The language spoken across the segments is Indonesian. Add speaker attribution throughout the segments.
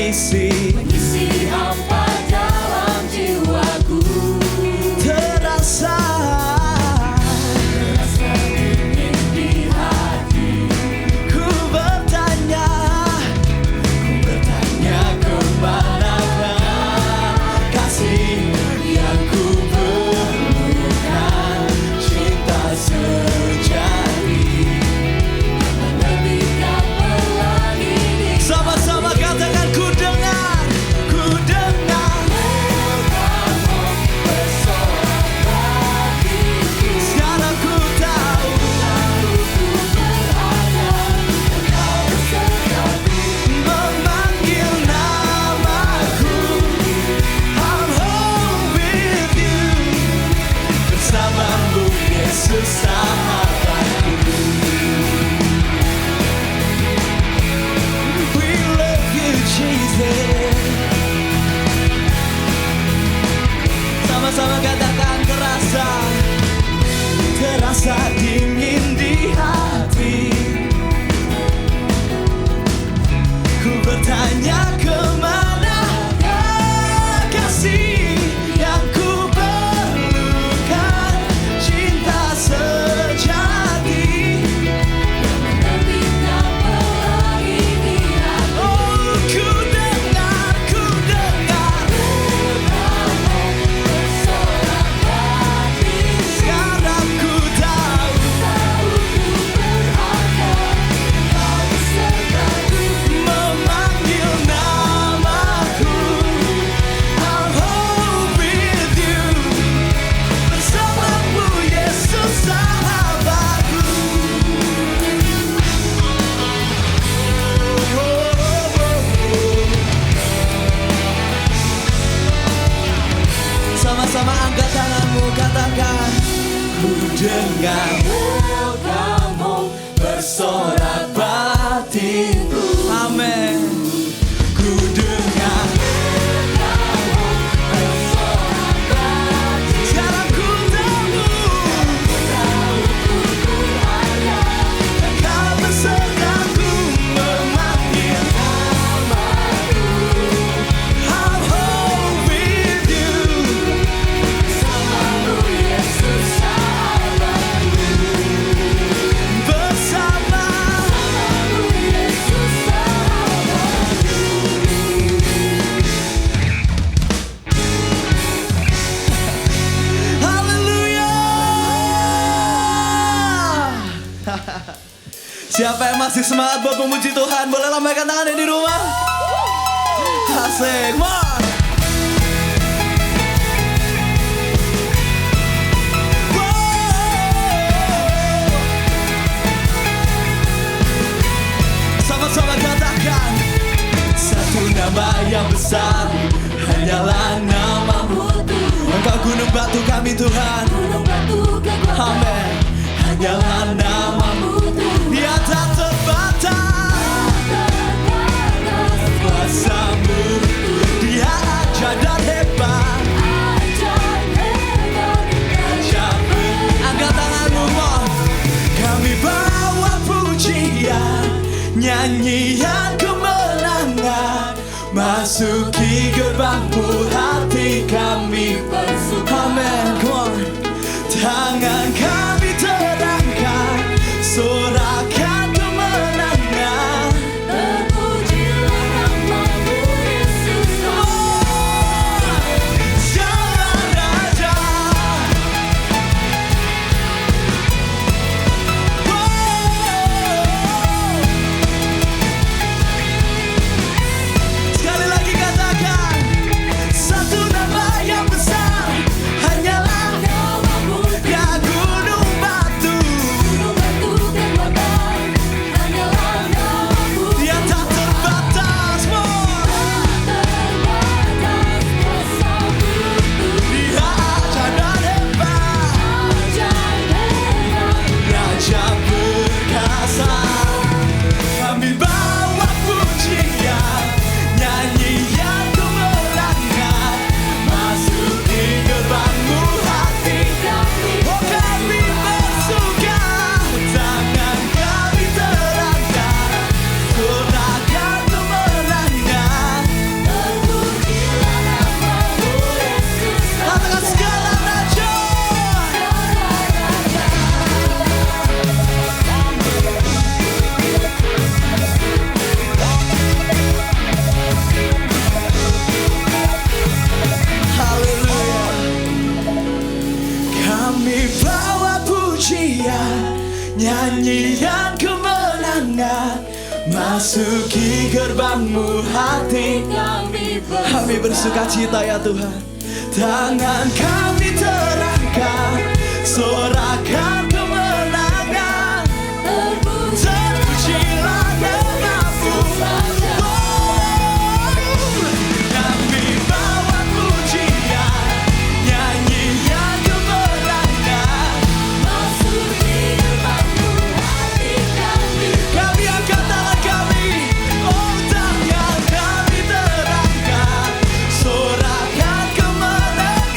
Speaker 1: mengisi hampa dalam jiwaku.
Speaker 2: Terasa
Speaker 1: dingin di hati.
Speaker 2: ku bertanya kemanakah kasih yang ku perlukan, cinta sejati.
Speaker 1: Menerbitkan pelangi di
Speaker 2: Sama-sama katakan ku dengar
Speaker 1: kamu bersorak hatiku.
Speaker 2: sekarang ku tahu
Speaker 1: Ku berharap engkau besertaku.
Speaker 2: memanggil namaku. I'm home with you, bersamamu Yesus sahabatku. We love you Jesus. Sama-sama katakan terasa dingin di hati. Ku bertanya kemana kasih yang ku perlukan, cinta sejati.
Speaker 1: Menerbitkan pelangi di hati.
Speaker 2: Oh, ku dengar
Speaker 1: Kamu bersorak hatiku.
Speaker 2: sekarang ku tahu
Speaker 1: Ku berharap engkau besertaku.
Speaker 2: memanggil namaku. I'm home with you, bersamamu Yesus sahabatku. Sama-sama angkat tanganmu, katakan ku dengar kamu bersorak batinku. Amin. Ku dengar sekarang ku tahu kau besertaku memanggil namaku. I'm home with you,
Speaker 1: Bersamamu Yesus sahabatku.
Speaker 2: bersama.
Speaker 1: Bersamamu Yesus sahabatku.
Speaker 2: Haleluya. Siapa yang masih semangat buat memuji Tuhan, boleh lambaikan tangannya di rumah. Asik, Mar. Sama-sama katakan satu nama yang besar, hanyalah namamu. Engkau gunung batu kami Tuhan.
Speaker 1: Gunung batu kekuatan.
Speaker 2: Amin. Hanyalah namamu, dia tak terbatas. Kuasamu, dia ajaib dan hebat. Angkat tanganmu, Mo. Kami bawa pujian, nyanyian kemenangan, masuki gerbangmu, hati kami bersuka. Amin. Come on. Tangan kami terangkat, sorakan kemenangan.
Speaker 1: Terpujilah namamu Yesus.
Speaker 2: Jalan Raja. Sekali lagi katakan satu nama yang besar, Masuki gerbangmu hati kami bersuka cita ya Tuhan. Tangan kami terangkat, sorakan kemenangan. Terpujilah namamu. Kami bawa pujian, nyanyian kemenangan.
Speaker 1: Masuki gerbangmu hati kami.
Speaker 2: Kami angkat tangan kami, oh tangan kami terangkat, sorakan kemenangan.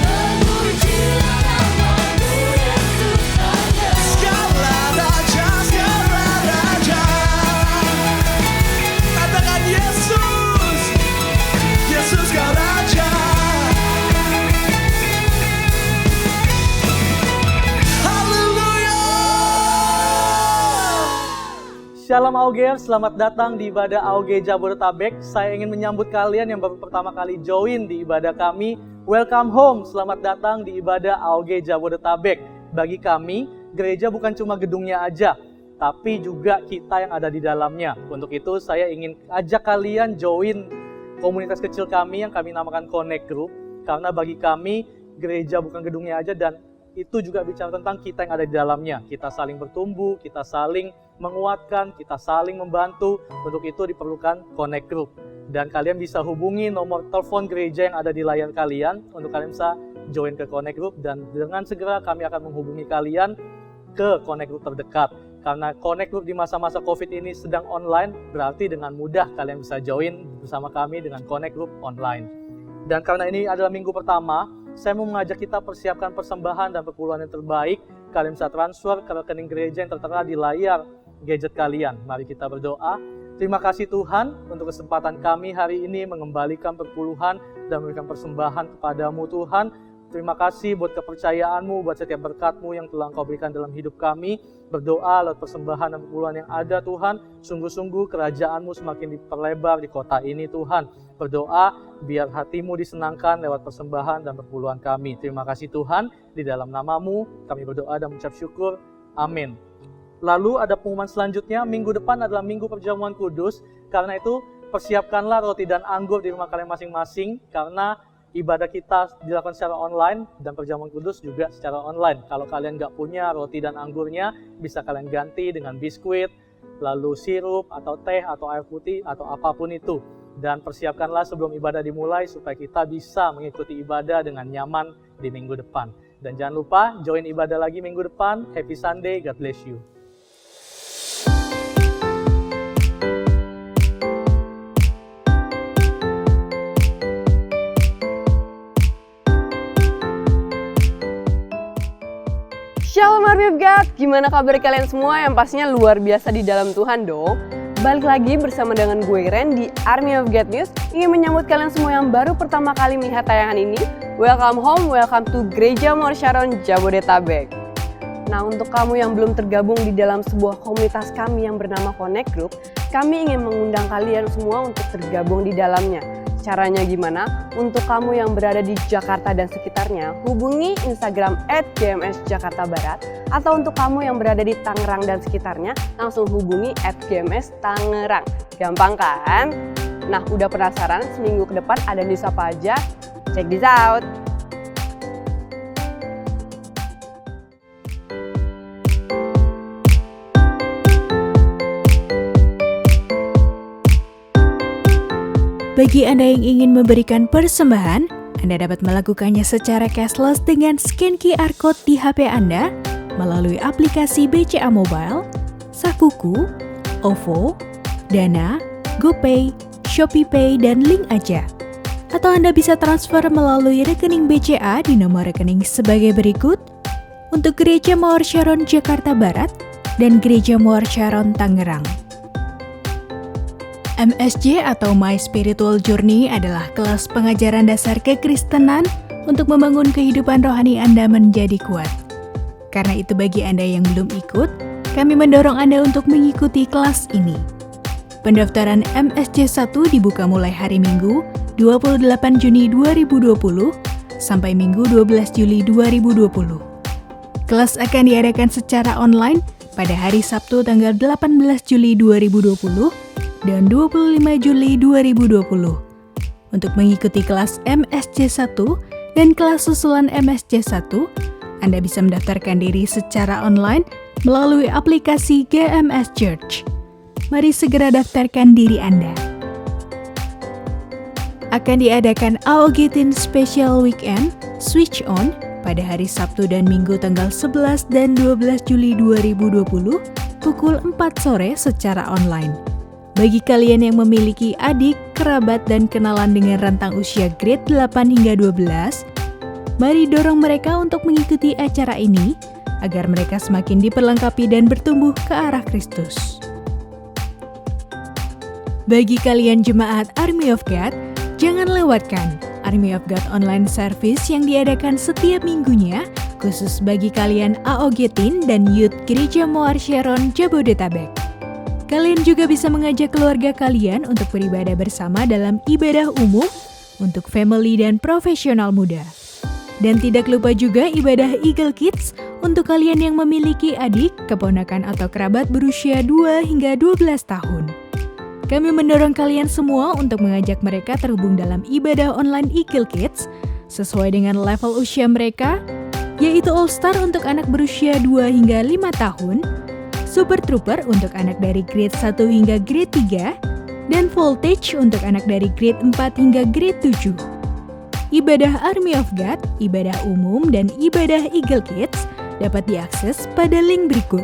Speaker 1: Terpujilah namamu Yesus Raja.
Speaker 2: Segala raja, segala raja. Katakan Yesus, Yesus kau raja. Haleluya.
Speaker 3: Shalom Augers, selamat datang di ibadah AUG Jabodetabek. Saya ingin menyambut kalian yang baru pertama kali join di ibadah kami. Welcome home, selamat datang di ibadah AUG Jabodetabek. Bagi kami, gereja bukan cuma gedungnya aja, tapi juga kita yang ada di dalamnya. Untuk itu saya ingin ajak kalian join komunitas kecil kami yang kami namakan Connect Group. Karena bagi kami, gereja bukan gedungnya aja dan itu juga bicara tentang kita yang ada di dalamnya. Kita saling bertumbuh, kita saling menguatkan, kita saling membantu. Untuk itu diperlukan Connect Group. Dan kalian bisa hubungi nomor telepon gereja yang ada di layar kalian untuk kalian bisa join ke Connect Group. Dan dengan segera kami akan menghubungi kalian ke Connect Group terdekat. Karena Connect Group di masa-masa COVID ini sedang online, berarti dengan mudah kalian bisa join bersama kami dengan Connect Group online. Dan karena ini adalah minggu pertama, saya mau mengajak kita persiapkan persembahan dan perpuluhan yang terbaik. Kalian bisa transfer ke rekening gereja yang tertera di layar gadget kalian. Mari kita berdoa. Terima kasih Tuhan untuk kesempatan kami hari ini mengembalikan perpuluhan dan memberikan persembahan kepadamu Tuhan. Terima kasih buat kepercayaanmu, buat setiap berkat-Mu yang telah Engkau berikan dalam hidup kami. Berdoa lewat persembahan dan perpuluhan yang ada Tuhan. Sungguh-sungguh kerajaan-Mu semakin diperlebar di kota ini Tuhan. Berdoa biar hati-Mu disenangkan lewat persembahan dan perpuluhan kami. Terima kasih Tuhan, di dalam nama-Mu kami berdoa dan mengucap syukur. Amin. Lalu ada pengumuman selanjutnya, minggu depan adalah minggu perjamuan kudus. Karena itu persiapkanlah roti dan anggur di rumah kalian masing-masing. Karena ibadah kita dilakukan secara online dan perjamuan kudus juga secara online. Kalau kalian nggak punya roti dan anggurnya, bisa kalian ganti dengan biskuit, lalu sirup, atau teh, atau air putih, atau apapun itu. Dan persiapkanlah sebelum ibadah dimulai supaya kita bisa mengikuti ibadah dengan nyaman di minggu depan. Dan jangan lupa join ibadah lagi minggu depan. Happy Sunday, God bless you.
Speaker 4: Shalom Army of God, gimana kabar kalian semua yang pastinya luar biasa di dalam Tuhan dong? Balik lagi bersama dengan gue Ren di Army of God News, ingin menyambut kalian semua yang baru pertama kali melihat tayangan ini. Welcome home, welcome to Gereja Muar Sharon Jabodetabek. Nah, untuk kamu yang belum tergabung di dalam sebuah komunitas kami yang bernama Connect Group, kami ingin mengundang kalian semua untuk tergabung di dalamnya. Caranya gimana? Untuk kamu yang berada di Jakarta dan sekitarnya, hubungi Instagram @gmsjakartabarat. Atau untuk kamu yang berada di Tangerang dan sekitarnya, langsung hubungi @gmstangerang. Gampang kan? Nah, udah penasaran seminggu ke depan ada news apa aja? Check this out!
Speaker 5: Bagi Anda yang ingin memberikan persembahan, Anda dapat melakukannya secara cashless dengan scan QR Code di HP Anda melalui aplikasi BCA Mobile, Sakuku, OVO, Dana, GoPay, ShopeePay, dan Link Aja. Atau Anda bisa transfer melalui rekening BCA di nomor rekening sebagai berikut untuk Gereja Muar Sharon Jakarta Barat dan Gereja Muar Sharon Tangerang. MSJ atau My Spiritual Journey adalah kelas pengajaran dasar kekristenan untuk membangun kehidupan rohani Anda menjadi kuat. Karena itu bagi Anda yang belum ikut, kami mendorong Anda untuk mengikuti kelas ini. Pendaftaran MSJ 1 dibuka mulai hari Minggu 28 Juni 2020 sampai Minggu 12 Juli 2020. Kelas akan diadakan secara online pada hari Sabtu tanggal 18 Juli 2020 dan 25 Juli 2020. Untuk mengikuti kelas MSC1 dan kelas susulan MSC1, Anda bisa mendaftarkan diri secara online melalui aplikasi GMS Church. Mari segera daftarkan diri Anda. Akan diadakan AOG Teen Special Weekend Switch On pada hari Sabtu dan Minggu tanggal 11 dan 12 Juli 2020 pukul 4 sore secara online. Bagi kalian yang memiliki adik, kerabat, dan kenalan dengan rentang usia grade 8 hingga 12, mari dorong mereka untuk mengikuti acara ini agar mereka semakin diperlengkapi dan bertumbuh ke arah Kristus. Bagi kalian jemaat Army of God, jangan lewatkan Army of God online service yang diadakan setiap minggunya khusus bagi kalian AOG Teen dan Youth Gereja Muar Sharon Jabodetabek. Kalian juga bisa mengajak keluarga kalian untuk beribadah bersama dalam ibadah umum untuk family dan profesional muda. Dan tidak lupa juga ibadah Eagle Kids untuk kalian yang memiliki adik, keponakan atau kerabat berusia 2 hingga 12 tahun. Kami mendorong kalian semua untuk mengajak mereka terhubung dalam ibadah online Eagle Kids sesuai dengan level usia mereka, yaitu All Star untuk anak berusia 2 hingga 5 tahun, Super Trooper untuk anak dari grade 1 hingga grade 3, dan Voltage untuk anak dari grade 4 hingga grade 7. Ibadah Army of God, ibadah umum, dan ibadah Eagle Kids dapat diakses pada link berikut.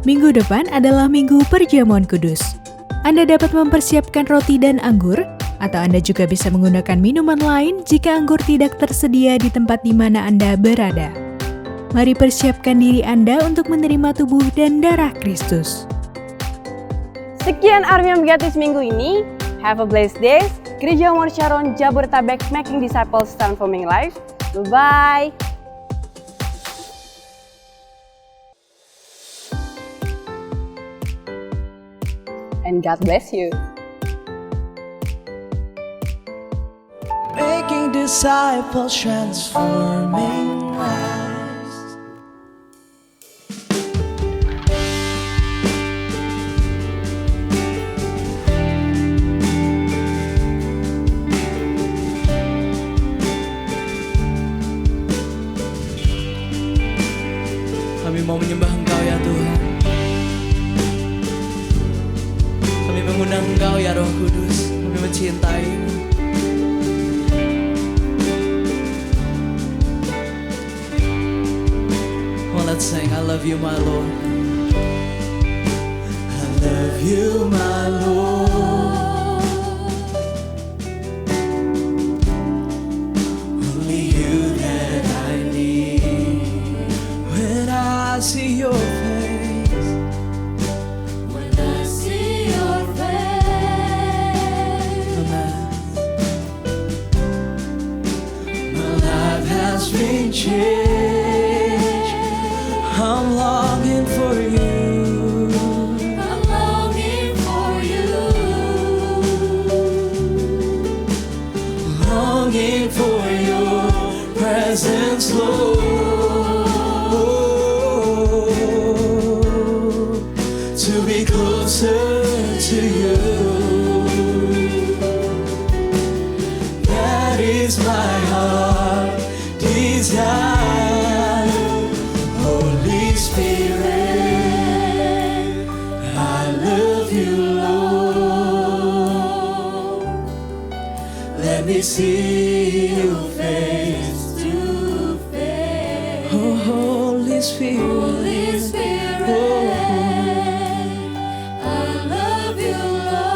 Speaker 5: Minggu depan adalah Minggu Perjamuan Kudus. Anda dapat mempersiapkan roti dan anggur, atau Anda juga bisa menggunakan minuman lain jika anggur tidak tersedia di tempat di mana Anda berada. Mari persiapkan diri Anda untuk menerima tubuh dan darah Kristus.
Speaker 4: Sekian Army of God minggu ini. Have a blessed day. Gereja Muar Sharon Jabodetabek making disciples transforming lives. Bye-bye. And God bless you.
Speaker 2: Making disciples, transforming lives. Kami mau menyembah Engkau ya Tuhan. Kami mengundang Engkau ya Roh Kudus. Kami mencintai-Mu. Well, let's sing, I love you my Lord. I love you my Lord. Only you that I need. When I see your face,
Speaker 1: When I see your face,
Speaker 2: my life has been changed. I'm longing for you.
Speaker 1: I'm longing for you.
Speaker 2: Longing for your presence, Lord. To be closer to you. That is my heart desire. Holy Spirit, I love you, Lord. Let me see you face to face. Oh, Holy Spirit,
Speaker 1: Holy Spirit, I love you, Lord.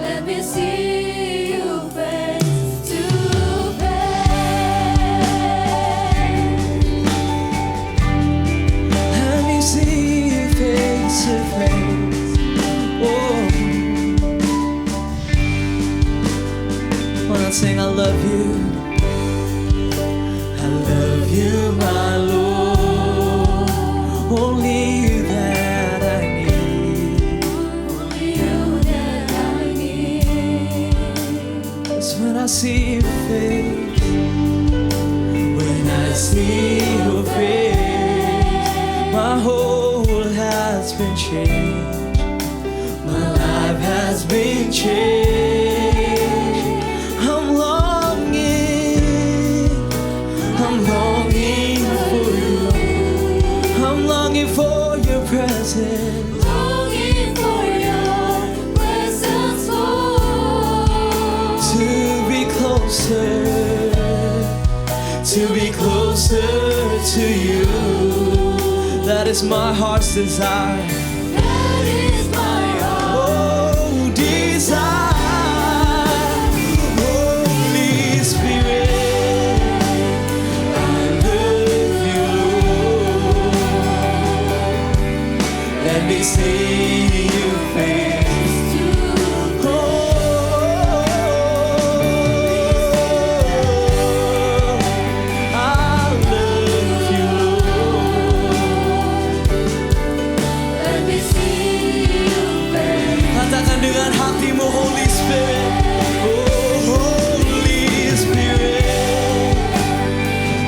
Speaker 1: Let me see you face to face.
Speaker 2: let me see you face to face. Oh, when I sing, I love you. I love you, my Lord. Only you that I need.
Speaker 1: Only you that I need.
Speaker 2: It's when I see your face. When I see changed. My life has been changed. I'm longing for you. I'm longing for your presence.
Speaker 1: Longing for your presence, Lord.
Speaker 2: To be closer to you. That is my heart's desire.
Speaker 1: That is my heart.
Speaker 2: Oh, desire. Holy Spirit, I love you, Lord. Let me see you face to
Speaker 1: Let me see you face.
Speaker 2: katakan dengan hatimu, Holy Spirit. Oh, Holy Spirit,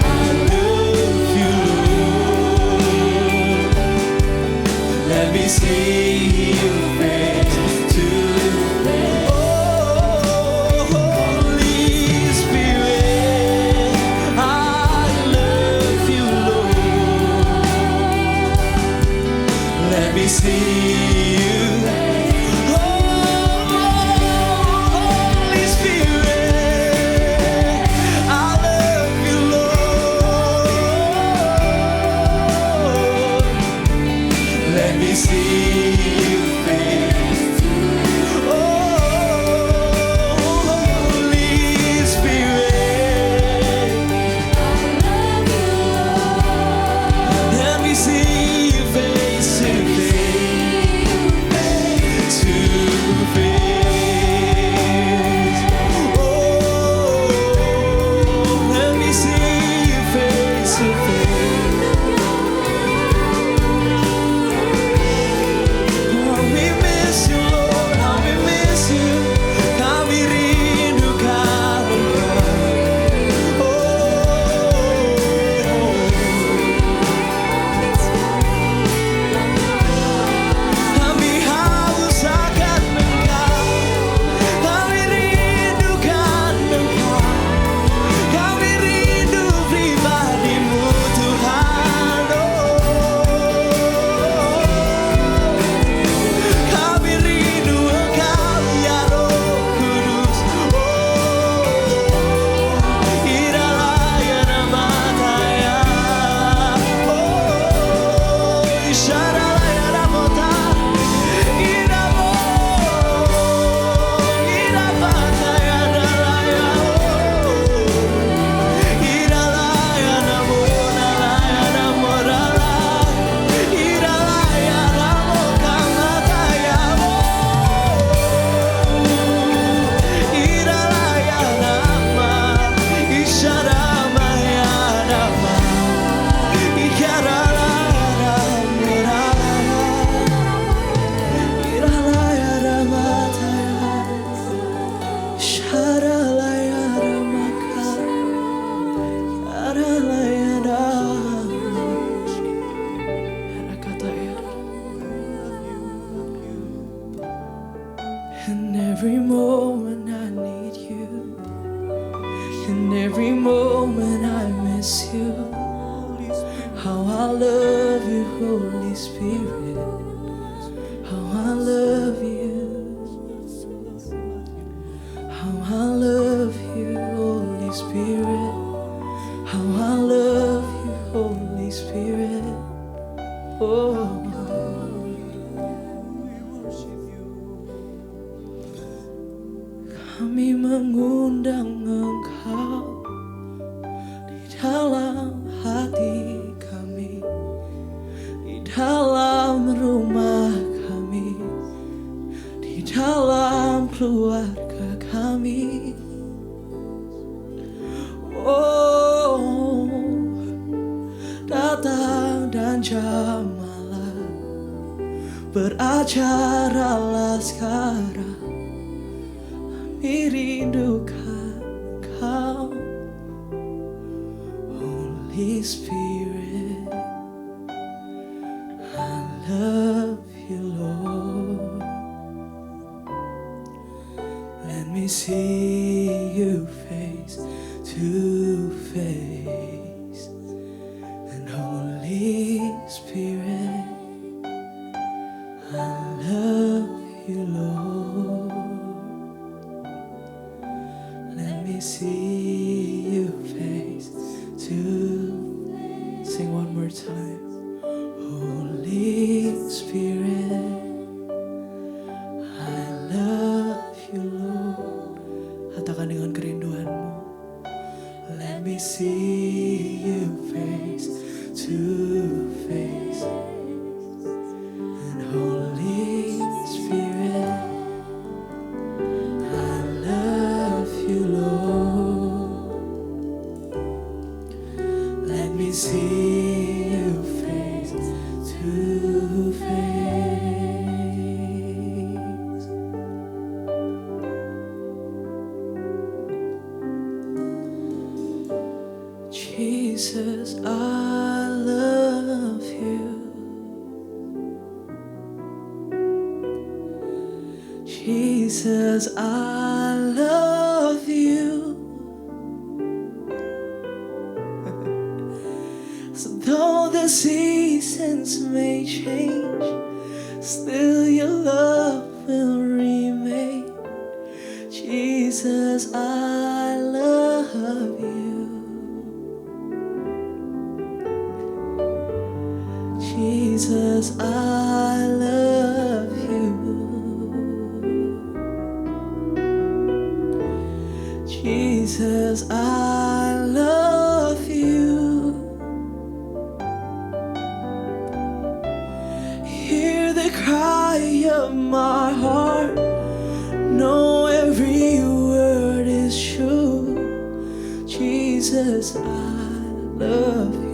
Speaker 2: I love you, Lord. Let me see you face to face. Oh, Holy Spirit, I love you, Lord. Let me see you. Oh, Holy Spirit, I love you, Lord. Let me see you face. Oh, Holy Spirit, let me see you face to face, to face. Oh, let me see you face to face. Oh, we miss you, Lord, how we miss you. Kami rindukan Engkau. Kami haus akan Engkau, kami rindukan Engkau, kami rindu pribadimu Tuhan. Kami rindu Engkau ya Roh Kudus. Iralaya namataya. Isharalaya namota. Iramo. Irapataya dalaya. Iralaya namonalaya namorala. Iralaya namokamataya. Iralaya nama. Isharamaya nama. Ikaralaya namorala. Iralaya namataya. Isharalaya namaka. Iralaya nama. Arakataya. In every moment I need you. In every moment I miss you. How I love you, Holy Spirit. How I love you. How I love you, Holy Spirit. How I love you, Holy Spirit. Oh. Kami mengundang Engkau di dalam hati kami, di dalam rumah kami, di dalam keluarga kami. Oh, datang dan jamalah, berajaranlah sekarang. Kami rindukan Kau, Holy Spirit. I love you, me see you face to face. And Holy Spirit, I love you, Lord. Let me see you face to face. Sing one more time. Holy Spirit, I love you, Lord. Katakan dengan kerinduanmu. Let me see you face to face. And Holy Spirit, I love you, Lord. Let me see you face to face. Jesus, I love you. Jesus, I love you. So though the seasons may change, still your love will remain. Jesus, I love you. Jesus, I love you. Jesus, I love you. Hear the cry of my heart. Know every word is true. Jesus, I love you.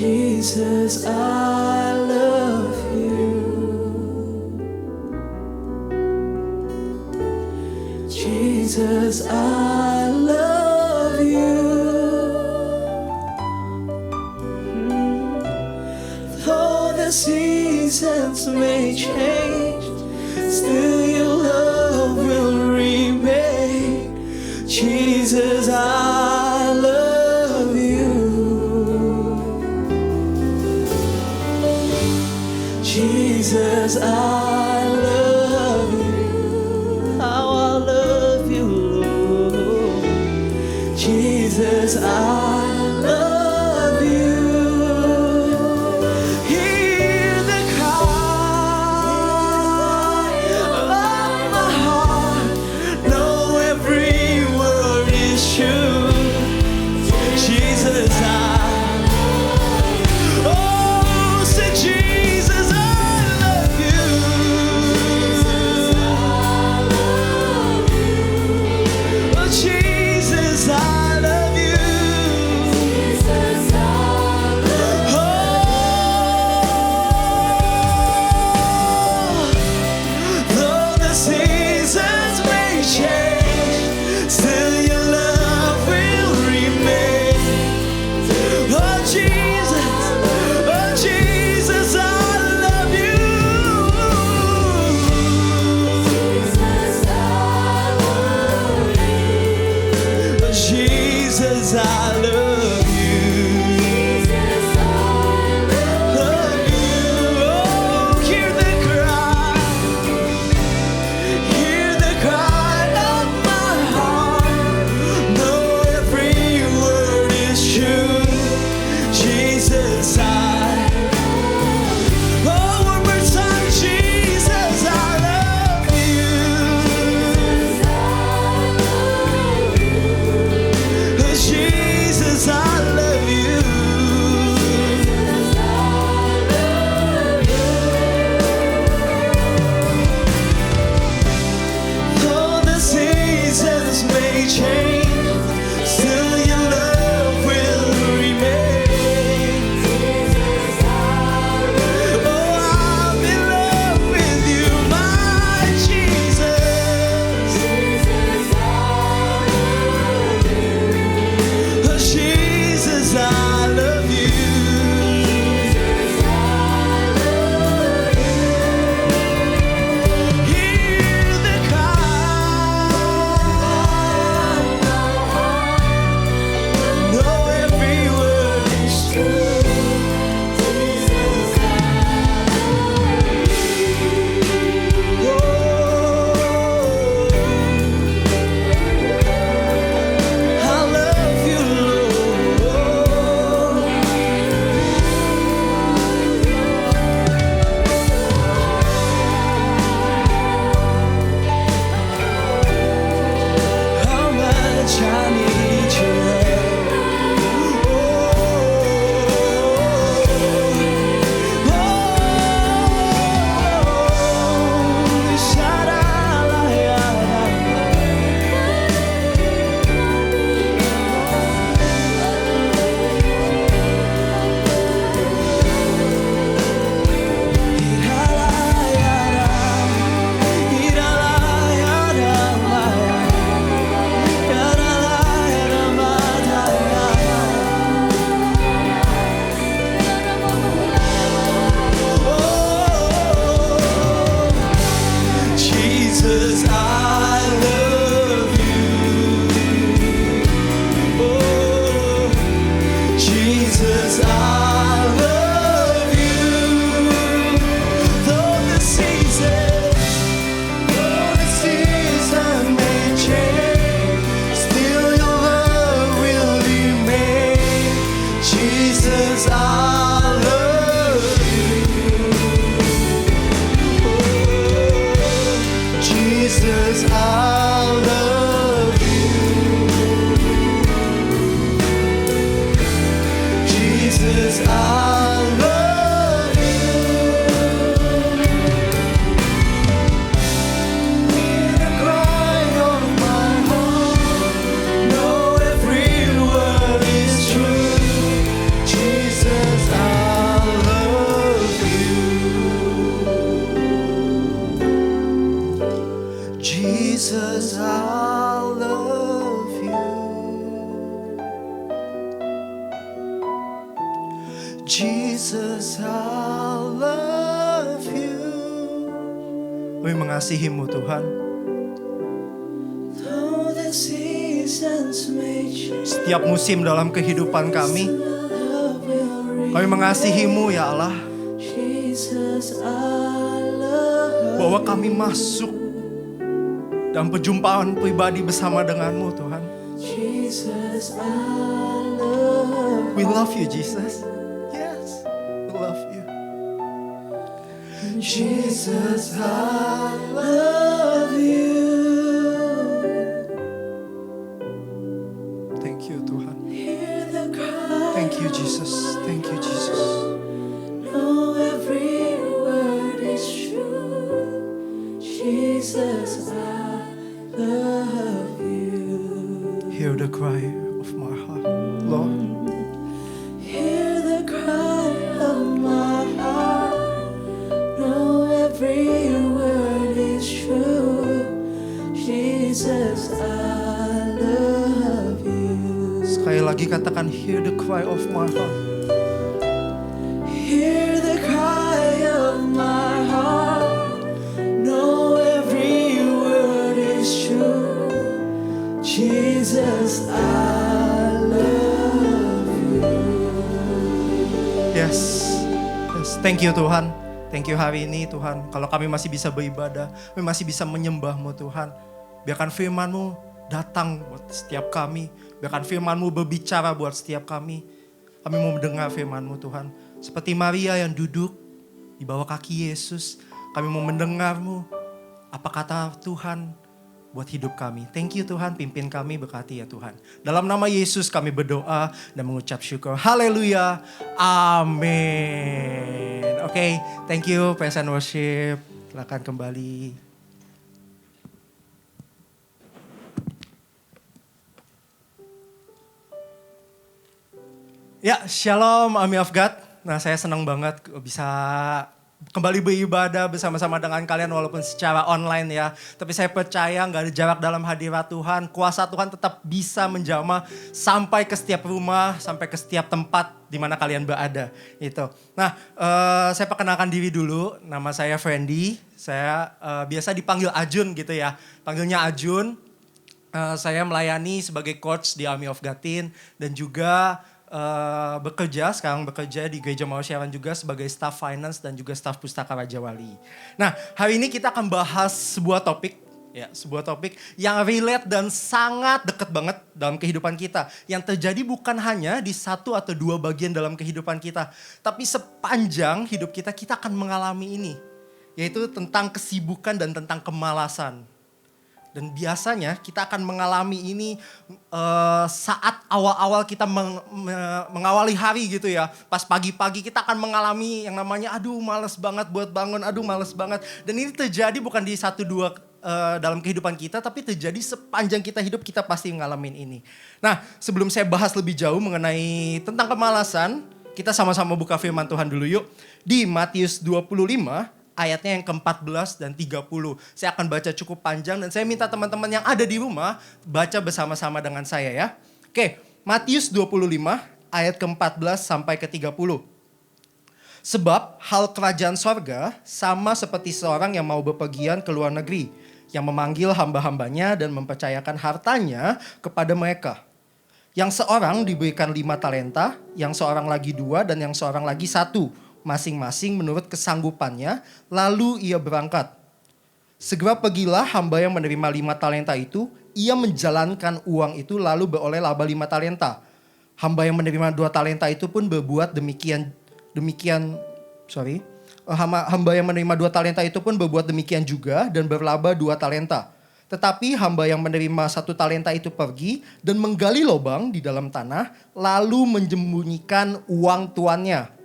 Speaker 2: Jesus, I love you. Jesus, I love you. Though the seasons may change, still your love will remain. Jesus, I love you. Jesus, I love you. How I love you, Lord. Jesus, I love you. Hear the cry of my heart. Know every word is true. Jesus, oh, say Jesus, I love you.
Speaker 6: Jesus, I love you. Kami mengasihi-Mu Tuhan.
Speaker 2: Though the seasons may change,
Speaker 6: Setiap musim dalam kehidupan kami,
Speaker 2: love will
Speaker 6: kami mengasihi-Mu ya Allah.
Speaker 2: Jesus, I love
Speaker 6: Bahwa kami masuk dalam perjumpaan pribadi bersama dengan-Mu Tuhan.
Speaker 2: Jesus, I love
Speaker 6: We love you Jesus. Yes, we love you.
Speaker 2: Jesus, I love you.
Speaker 6: Thank you Tuhan.
Speaker 2: Hear the cry,
Speaker 6: Thank you Jesus. Thank you Jesus.
Speaker 2: know every word is true. Jesus, I love you.
Speaker 6: Hear the cry of my heart, Lord.
Speaker 2: Hear the cry of my heart. Know every word is true. Jesus, I love you.
Speaker 6: Sekali lagi katakan, hear the cry of my heart.
Speaker 2: Hear the cry of my heart. Know every word is true. Jesus, I love you.
Speaker 6: Yes. Thank you Tuhan. Thank you hari ini Tuhan. Kalau kami masih bisa beribadah, kami masih bisa menyembah-Mu Tuhan. Biarkan firman-Mu datang buat setiap kami. Biarkan firman-Mu berbicara buat setiap kami. Kami mau mendengar firman-Mu Tuhan. Seperti Maria yang duduk di bawah kaki Yesus. Kami mau mendengar-Mu. Apa kata Tuhan buat hidup kami. Thank you Tuhan, pimpin kami, berkati ya Tuhan. Dalam nama Yesus kami berdoa dan mengucap syukur. Haleluya. Amin. Oke, thank you praise and worship. Silakan kembali. Ya, Shalom Army of God. Nah, saya senang banget bisa kembali beribadah bersama-sama dengan kalian walaupun secara online ya. Tapi saya percaya gak ada jarak dalam hadirat Tuhan. Kuasa Tuhan tetap bisa menjamah sampai ke setiap rumah, sampai ke setiap tempat di mana kalian berada. Gitu. Nah, saya perkenalkan diri dulu. Nama saya Friendly. Saya biasa dipanggil Ajun gitu ya. Panggilnya Ajun. Saya melayani sebagai coach di Army of God dan juga sekarang bekerja di Gereja Mawar Siaran juga sebagai staff finance dan juga staff pustaka Raja Wali. Nah, hari ini kita akan bahas sebuah topik yang relate dan sangat dekat banget dalam kehidupan kita. Yang terjadi bukan hanya di satu atau dua bagian dalam kehidupan kita, tapi sepanjang hidup kita akan mengalami ini, yaitu tentang kesibukan dan tentang kemalasan. Dan biasanya kita akan mengalami ini saat awal-awal kita mengawali hari gitu ya. Pas pagi-pagi kita akan mengalami yang namanya aduh males banget buat bangun, aduh males banget. Dan ini terjadi bukan di satu dua dalam kehidupan kita, tapi terjadi sepanjang kita hidup kita pasti ngalamin ini. Nah, sebelum saya bahas lebih jauh mengenai tentang kemalasan, kita sama-sama buka firman Tuhan dulu yuk. Di Matius 25 ayatnya yang ke-14 dan 30. Saya akan baca cukup panjang dan saya minta teman-teman yang ada di rumah baca bersama-sama dengan saya ya. Oke, Matius 25 ayat ke-14 sampai ke-30. Sebab hal kerajaan sorga sama seperti seorang yang mau bepergian ke luar negeri, yang memanggil hamba-hambanya dan mempercayakan hartanya kepada mereka. Yang seorang diberikan 5 talenta, yang seorang lagi 2 dan yang seorang lagi 1. Masing-masing menurut kesanggupannya, lalu ia berangkat. Segera pergilah hamba yang menerima 5 talenta itu, ia menjalankan uang itu lalu beroleh laba 5 talenta. Hamba yang menerima 2 talenta itu pun berbuat hamba yang menerima 2 talenta itu pun berbuat demikian juga dan berlaba 2 talenta. Tetapi hamba yang menerima 1 talenta itu pergi dan menggali lubang di dalam tanah, lalu menyembunyikan uang tuannya.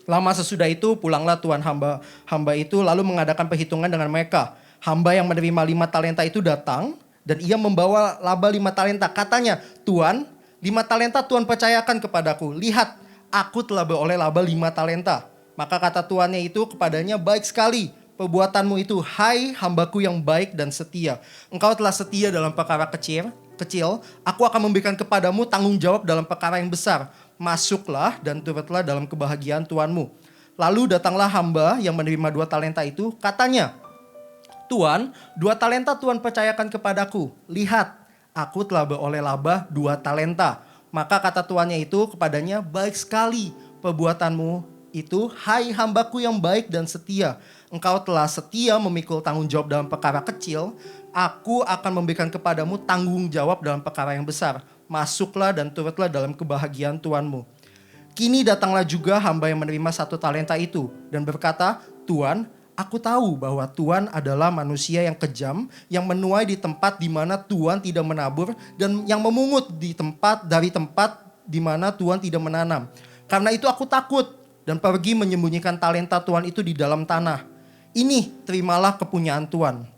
Speaker 6: Lama sesudah itu pulanglah tuan hamba itu lalu mengadakan perhitungan dengan mereka. Hamba yang menerima 5 talenta itu datang dan ia membawa laba 5 talenta. Katanya, Tuan, 5 talenta Tuan percayakan kepadaku. Lihat, aku telah beroleh laba 5 talenta. Maka kata tuannya itu kepadanya, baik sekali perbuatanmu itu, hai hambaku yang baik dan setia. Engkau telah setia dalam perkara kecil, aku akan memberikan kepadamu tanggung jawab dalam perkara yang besar. masuklah dan turutlah dalam kebahagiaan Tuanmu. Lalu datanglah hamba yang menerima 2 talenta itu, katanya, Tuan, 2 talenta Tuan percayakan kepadaku. Lihat, aku telah beroleh laba 2 talenta. Maka kata tuannya itu kepadanya, baik sekali perbuatanmu itu, hai hambaku yang baik dan setia. Engkau telah setia memikul tanggung jawab dalam perkara kecil, aku akan memberikan kepadamu tanggung jawab dalam perkara yang besar. Masuklah dan turutlah dalam kebahagiaan Tuanmu. Kini datanglah juga hamba yang menerima 1 talenta itu dan berkata, Tuan, aku tahu bahwa Tuan adalah manusia yang kejam, yang menuai di tempat di mana Tuan tidak menabur dan yang memungut dari tempat di mana Tuan tidak menanam. Karena itu aku takut dan pergi menyembunyikan talenta Tuan itu di dalam tanah. Ini terimalah kepunyaan Tuan.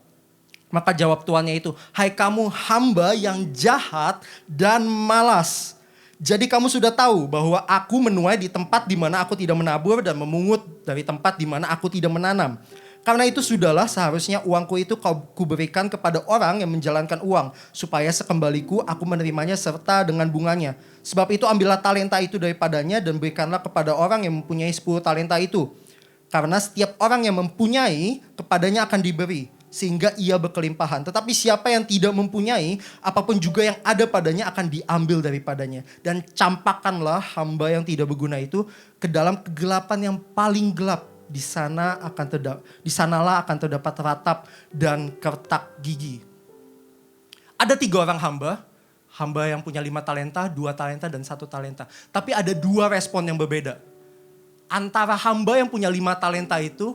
Speaker 6: Maka jawab tuannya itu, hai kamu hamba yang jahat dan malas. Jadi kamu sudah tahu bahwa aku menuai di tempat di mana aku tidak menabur dan memungut dari tempat di mana aku tidak menanam. Karena itu sudahlah seharusnya uangku itu kau kuberikan kepada orang yang menjalankan uang, supaya sekembaliku aku menerimanya serta dengan bunganya. Sebab itu ambillah talenta itu daripadanya dan berikanlah kepada orang yang mempunyai 10 talenta itu. Karena setiap orang yang mempunyai, kepadanya akan diberi, sehingga ia berkelimpahan. Tetapi siapa yang tidak mempunyai, apapun juga yang ada padanya akan diambil daripadanya. Dan campakkanlah hamba yang tidak berguna itu ke dalam kegelapan yang paling gelap. Di sanalah akan terdapat ratap dan kertak gigi. Ada 3 orang hamba yang punya 5 talenta, 2 talenta, dan 1 talenta. Tapi ada 2 respon yang berbeda. Antara hamba yang punya 5 talenta itu,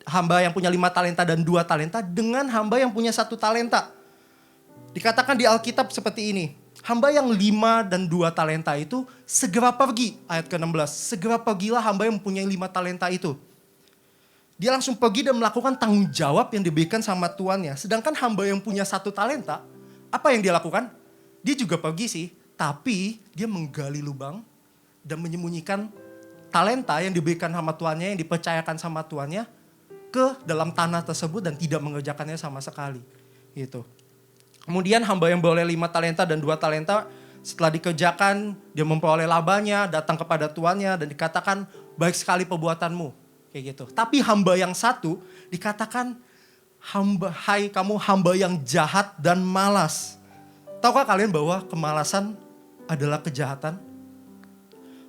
Speaker 6: hamba yang punya 5 talenta dan 2 talenta dengan hamba yang punya 1 talenta. Dikatakan di Alkitab seperti ini. Hamba yang 5 dan 2 talenta itu segera pergi. Ayat ke-16. Segera pergilah hamba yang mempunyai 5 talenta itu. Dia langsung pergi dan melakukan tanggung jawab yang diberikan sama tuannya. Sedangkan hamba yang punya 1 talenta, apa yang dia lakukan? Dia juga pergi sih, tapi dia menggali lubang dan menyembunyikan talenta yang diberikan sama tuannya, yang dipercayakan sama tuannya ke dalam tanah tersebut dan tidak mengerjakannya sama sekali. Gitu. Kemudian hamba yang beroleh 5 talenta dan 2 talenta, setelah dikerjakan, dia memperoleh labanya, datang kepada tuannya dan dikatakan, baik sekali perbuatanmu. Kayak gitu. Tapi hamba yang 1 dikatakan, hai kamu hamba yang jahat dan malas. Tahukah kalian bahwa kemalasan adalah kejahatan?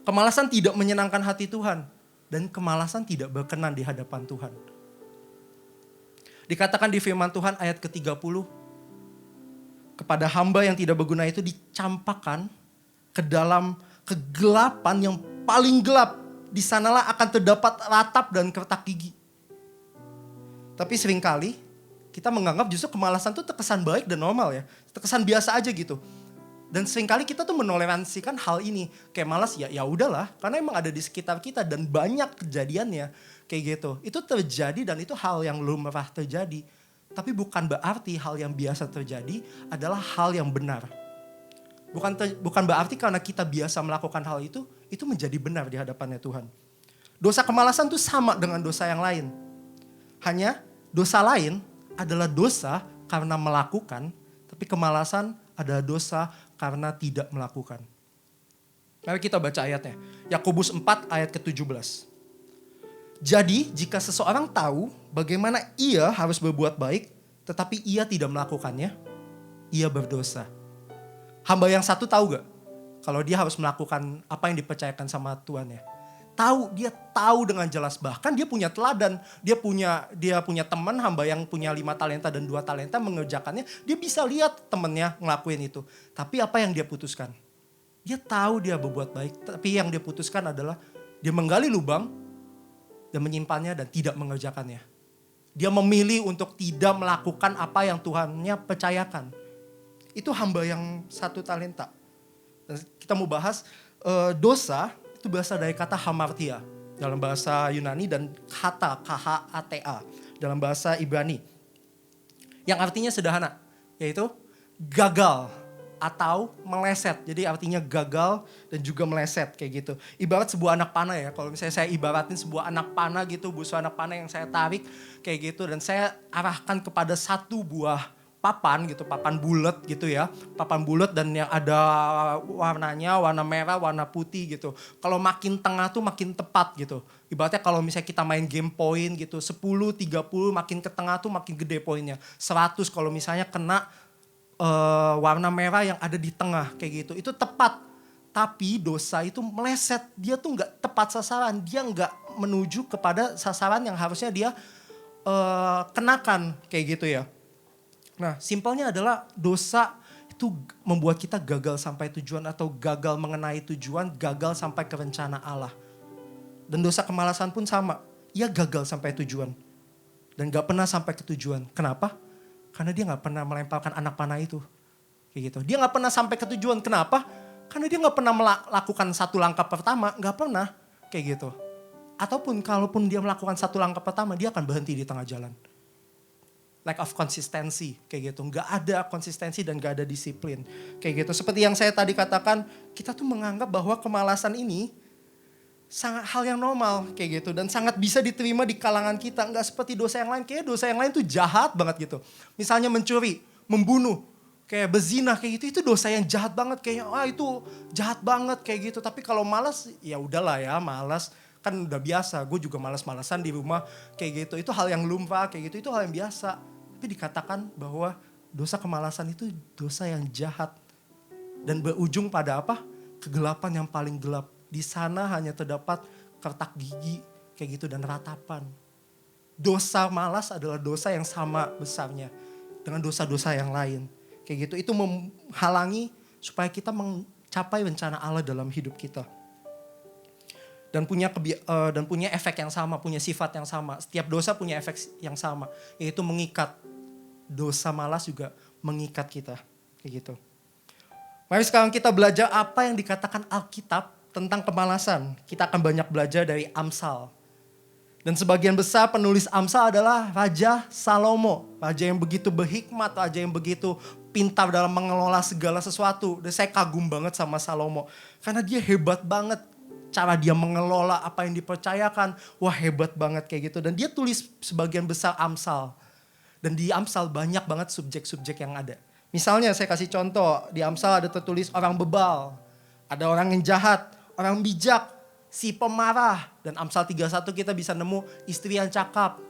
Speaker 6: Kemalasan tidak menyenangkan hati Tuhan. Dan kemalasan tidak berkenan di hadapan Tuhan. Dikatakan di firman Tuhan ayat ke-30, kepada hamba yang tidak berguna itu dicampakkan ke dalam kegelapan yang paling gelap. Di sanalah akan terdapat ratap dan kertak gigi. Tapi seringkali kita menganggap justru kemalasan itu terkesan baik dan normal ya. Terkesan biasa aja gitu. Dan seringkali kita tuh menoleransikan hal ini. Kayak malas ya udahlah. Karena emang ada di sekitar kita dan banyak kejadiannya kayak gitu. Itu terjadi dan itu hal yang lumrah terjadi. Tapi bukan berarti hal yang biasa terjadi adalah hal yang benar. Bukan berarti karena kita biasa melakukan hal itu menjadi benar di hadapannya Tuhan. Dosa kemalasan itu sama dengan dosa yang lain. Hanya dosa lain adalah dosa karena melakukan, tapi kemalasan adalah dosa karena tidak melakukan. Mari kita baca ayatnya. Yakobus 4 ayat ke-17. Jadi jika seseorang tahu bagaimana ia harus berbuat baik, tetapi ia tidak melakukannya, ia berdosa. Hamba yang 1 tahu gak? Kalau dia harus melakukan apa yang dipercayakan sama tuannya. Dia tahu dengan jelas. Bahkan dia punya teladan. Dia punya teman hamba yang punya 5 talenta dan 2 talenta mengerjakannya. Dia bisa lihat temannya ngelakuin itu. Tapi apa yang dia putuskan? Dia tahu dia berbuat baik. Tapi yang dia putuskan adalah dia menggali lubang dan menyimpannya dan tidak mengerjakannya. Dia memilih untuk tidak melakukan apa yang Tuhannya percayakan. Itu hamba yang 1 talenta. Dan kita mau bahas dosa itu berasal dari kata hamartia dalam bahasa Yunani dan kata khata dalam bahasa Ibrani. Yang artinya sederhana, yaitu gagal atau meleset. Jadi artinya gagal dan juga meleset kayak gitu. Ibarat sebuah anak panah ya. Kalau misalnya saya ibaratin sebuah anak panah gitu, busur anak panah yang saya tarik kayak gitu dan saya arahkan kepada 1 buah papan gitu, papan bulat gitu ya. Papan bulat dan yang ada warnanya, warna merah, warna putih gitu. Kalau makin tengah tuh makin tepat gitu. Ibaratnya kalau misalnya kita main game point gitu, 10, 30 makin ke tengah tuh makin gede poinnya. 100 kalau misalnya kena warna merah yang ada di tengah kayak gitu. Itu tepat. Tapi dosa itu meleset, dia tuh nggak tepat sasaran. Dia nggak menuju kepada sasaran yang harusnya dia kenakan kayak gitu ya. Nah, simpelnya adalah dosa itu membuat kita gagal sampai tujuan atau gagal mengenai tujuan, gagal sampai ke rencana Allah. Dan dosa kemalasan pun sama, ia gagal sampai tujuan dan gak pernah sampai ke tujuan. Kenapa? Karena dia gak pernah melemparkan anak panah itu. Kayak gitu. Dia gak pernah sampai ke tujuan. Kenapa? Karena dia gak pernah melakukan satu langkah pertama, gak pernah kayak gitu. Ataupun kalaupun dia melakukan satu langkah pertama, dia akan berhenti di tengah jalan. Lack of consistency kayak gitu. Nggak ada konsistensi dan nggak ada disiplin kayak gitu. Seperti yang saya tadi katakan, kita tuh menganggap bahwa kemalasan ini sangat hal yang normal kayak gitu. Dan sangat bisa diterima di kalangan kita. Nggak seperti dosa yang lain. Kayak dosa yang lain tuh jahat banget gitu. Misalnya mencuri, membunuh, kayak berzina kayak gitu. Itu dosa yang jahat banget. Kayaknya itu jahat banget kayak gitu. Tapi kalau malas, ya udahlah ya malas. Kan udah biasa, gue juga malas-malasan di rumah kayak gitu. Itu hal yang lumrah kayak gitu, itu hal yang biasa. Tapi dikatakan bahwa dosa kemalasan itu dosa yang jahat. Dan berujung pada apa? Kegelapan yang paling gelap. Di sana hanya terdapat kertak gigi kayak gitu dan ratapan. Dosa malas adalah dosa yang sama besarnya dengan dosa-dosa yang lain. Kayak gitu, itu menghalangi supaya kita mencapai rencana Allah dalam hidup kita. Dan punya efek yang sama, punya sifat yang sama. Setiap dosa punya efek yang sama, yaitu mengikat. Dosa malas juga mengikat kita, kayak gitu. Mari sekarang kita belajar apa yang dikatakan Alkitab tentang kemalasan. Kita akan banyak belajar dari Amsal. Dan sebagian besar penulis Amsal adalah Raja Salomo. Raja yang begitu berhikmat, raja yang begitu pintar dalam mengelola segala sesuatu. Dan saya kagum banget sama Salomo. Karena dia hebat banget. Cara dia mengelola apa yang dipercayakan. Wah, hebat banget kayak gitu. Dan dia tulis sebagian besar Amsal. Dan di Amsal banyak banget subjek-subjek yang ada. Misalnya saya kasih contoh. Di Amsal ada tertulis orang bebal. Ada orang yang jahat. Orang bijak. Si pemarah. Dan Amsal 31 kita bisa nemu istri yang cakap.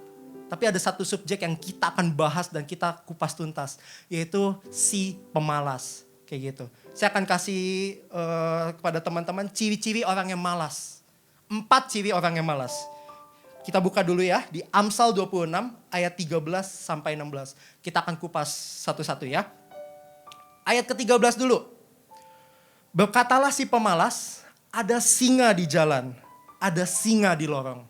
Speaker 6: Tapi ada satu subjek yang kita akan bahas dan kita kupas tuntas. Yaitu si pemalas. Kayak gitu. Saya akan kasih kepada teman-teman ciri-ciri orang yang malas. 4 ciri orang yang malas. Kita buka dulu ya di Amsal 26 ayat 13 sampai 16. Kita akan kupas satu-satu ya. Ayat ke-13 dulu. Berkatalah si pemalas, ada singa di jalan, ada singa di lorong.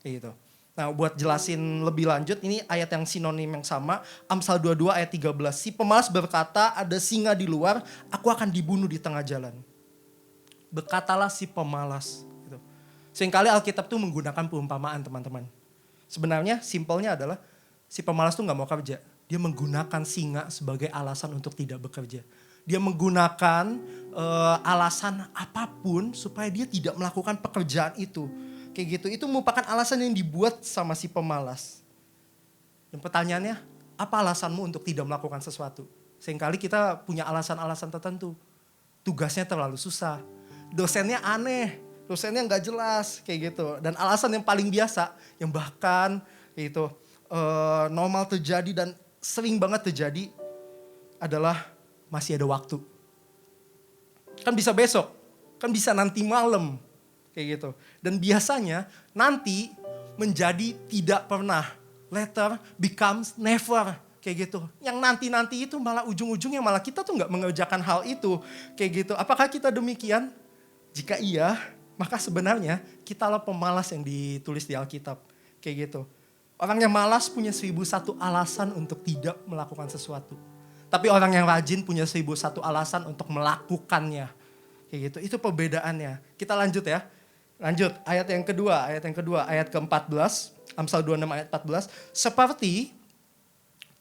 Speaker 6: Kayak gitu. Nah, buat jelasin lebih lanjut, ini ayat yang sinonim yang sama. Amsal 22 ayat 13. Si pemalas berkata, ada singa di luar, aku akan dibunuh di tengah jalan. Berkatalah si pemalas. Gitu. Seringkali Alkitab tuh menggunakan perumpamaan, teman-teman. Sebenarnya simpelnya adalah, si pemalas tuh gak mau kerja. Dia menggunakan singa sebagai alasan untuk tidak bekerja. Dia menggunakan alasan apapun supaya dia tidak melakukan pekerjaan itu. Kayak gitu, itu merupakan alasan yang dibuat sama si pemalas. Dan pertanyaannya, apa alasanmu untuk tidak melakukan sesuatu? Seringkali kita punya alasan-alasan tertentu. Tugasnya terlalu susah, dosennya aneh, dosennya nggak jelas, kayak gitu. Dan alasan yang paling biasa, yang bahkan itu normal terjadi dan sering banget terjadi adalah masih ada waktu. Kan bisa besok, kan bisa nanti malam. Kayak gitu. Dan biasanya nanti menjadi tidak pernah. Later becomes never. Kayak gitu. Yang nanti-nanti itu malah ujung-ujungnya malah kita tuh gak mengerjakan hal itu. Kayak gitu. Apakah kita demikian? Jika iya, maka sebenarnya kitalah pemalas yang ditulis di Alkitab. Kayak gitu. Orang yang malas punya 1001 alasan untuk tidak melakukan sesuatu. Tapi orang yang rajin punya 1001 alasan untuk melakukannya. Kayak gitu. Itu perbedaannya. Kita lanjut ya. Lanjut, ayat yang kedua, ayat ke-14, Amsal 26 ayat 14. Seperti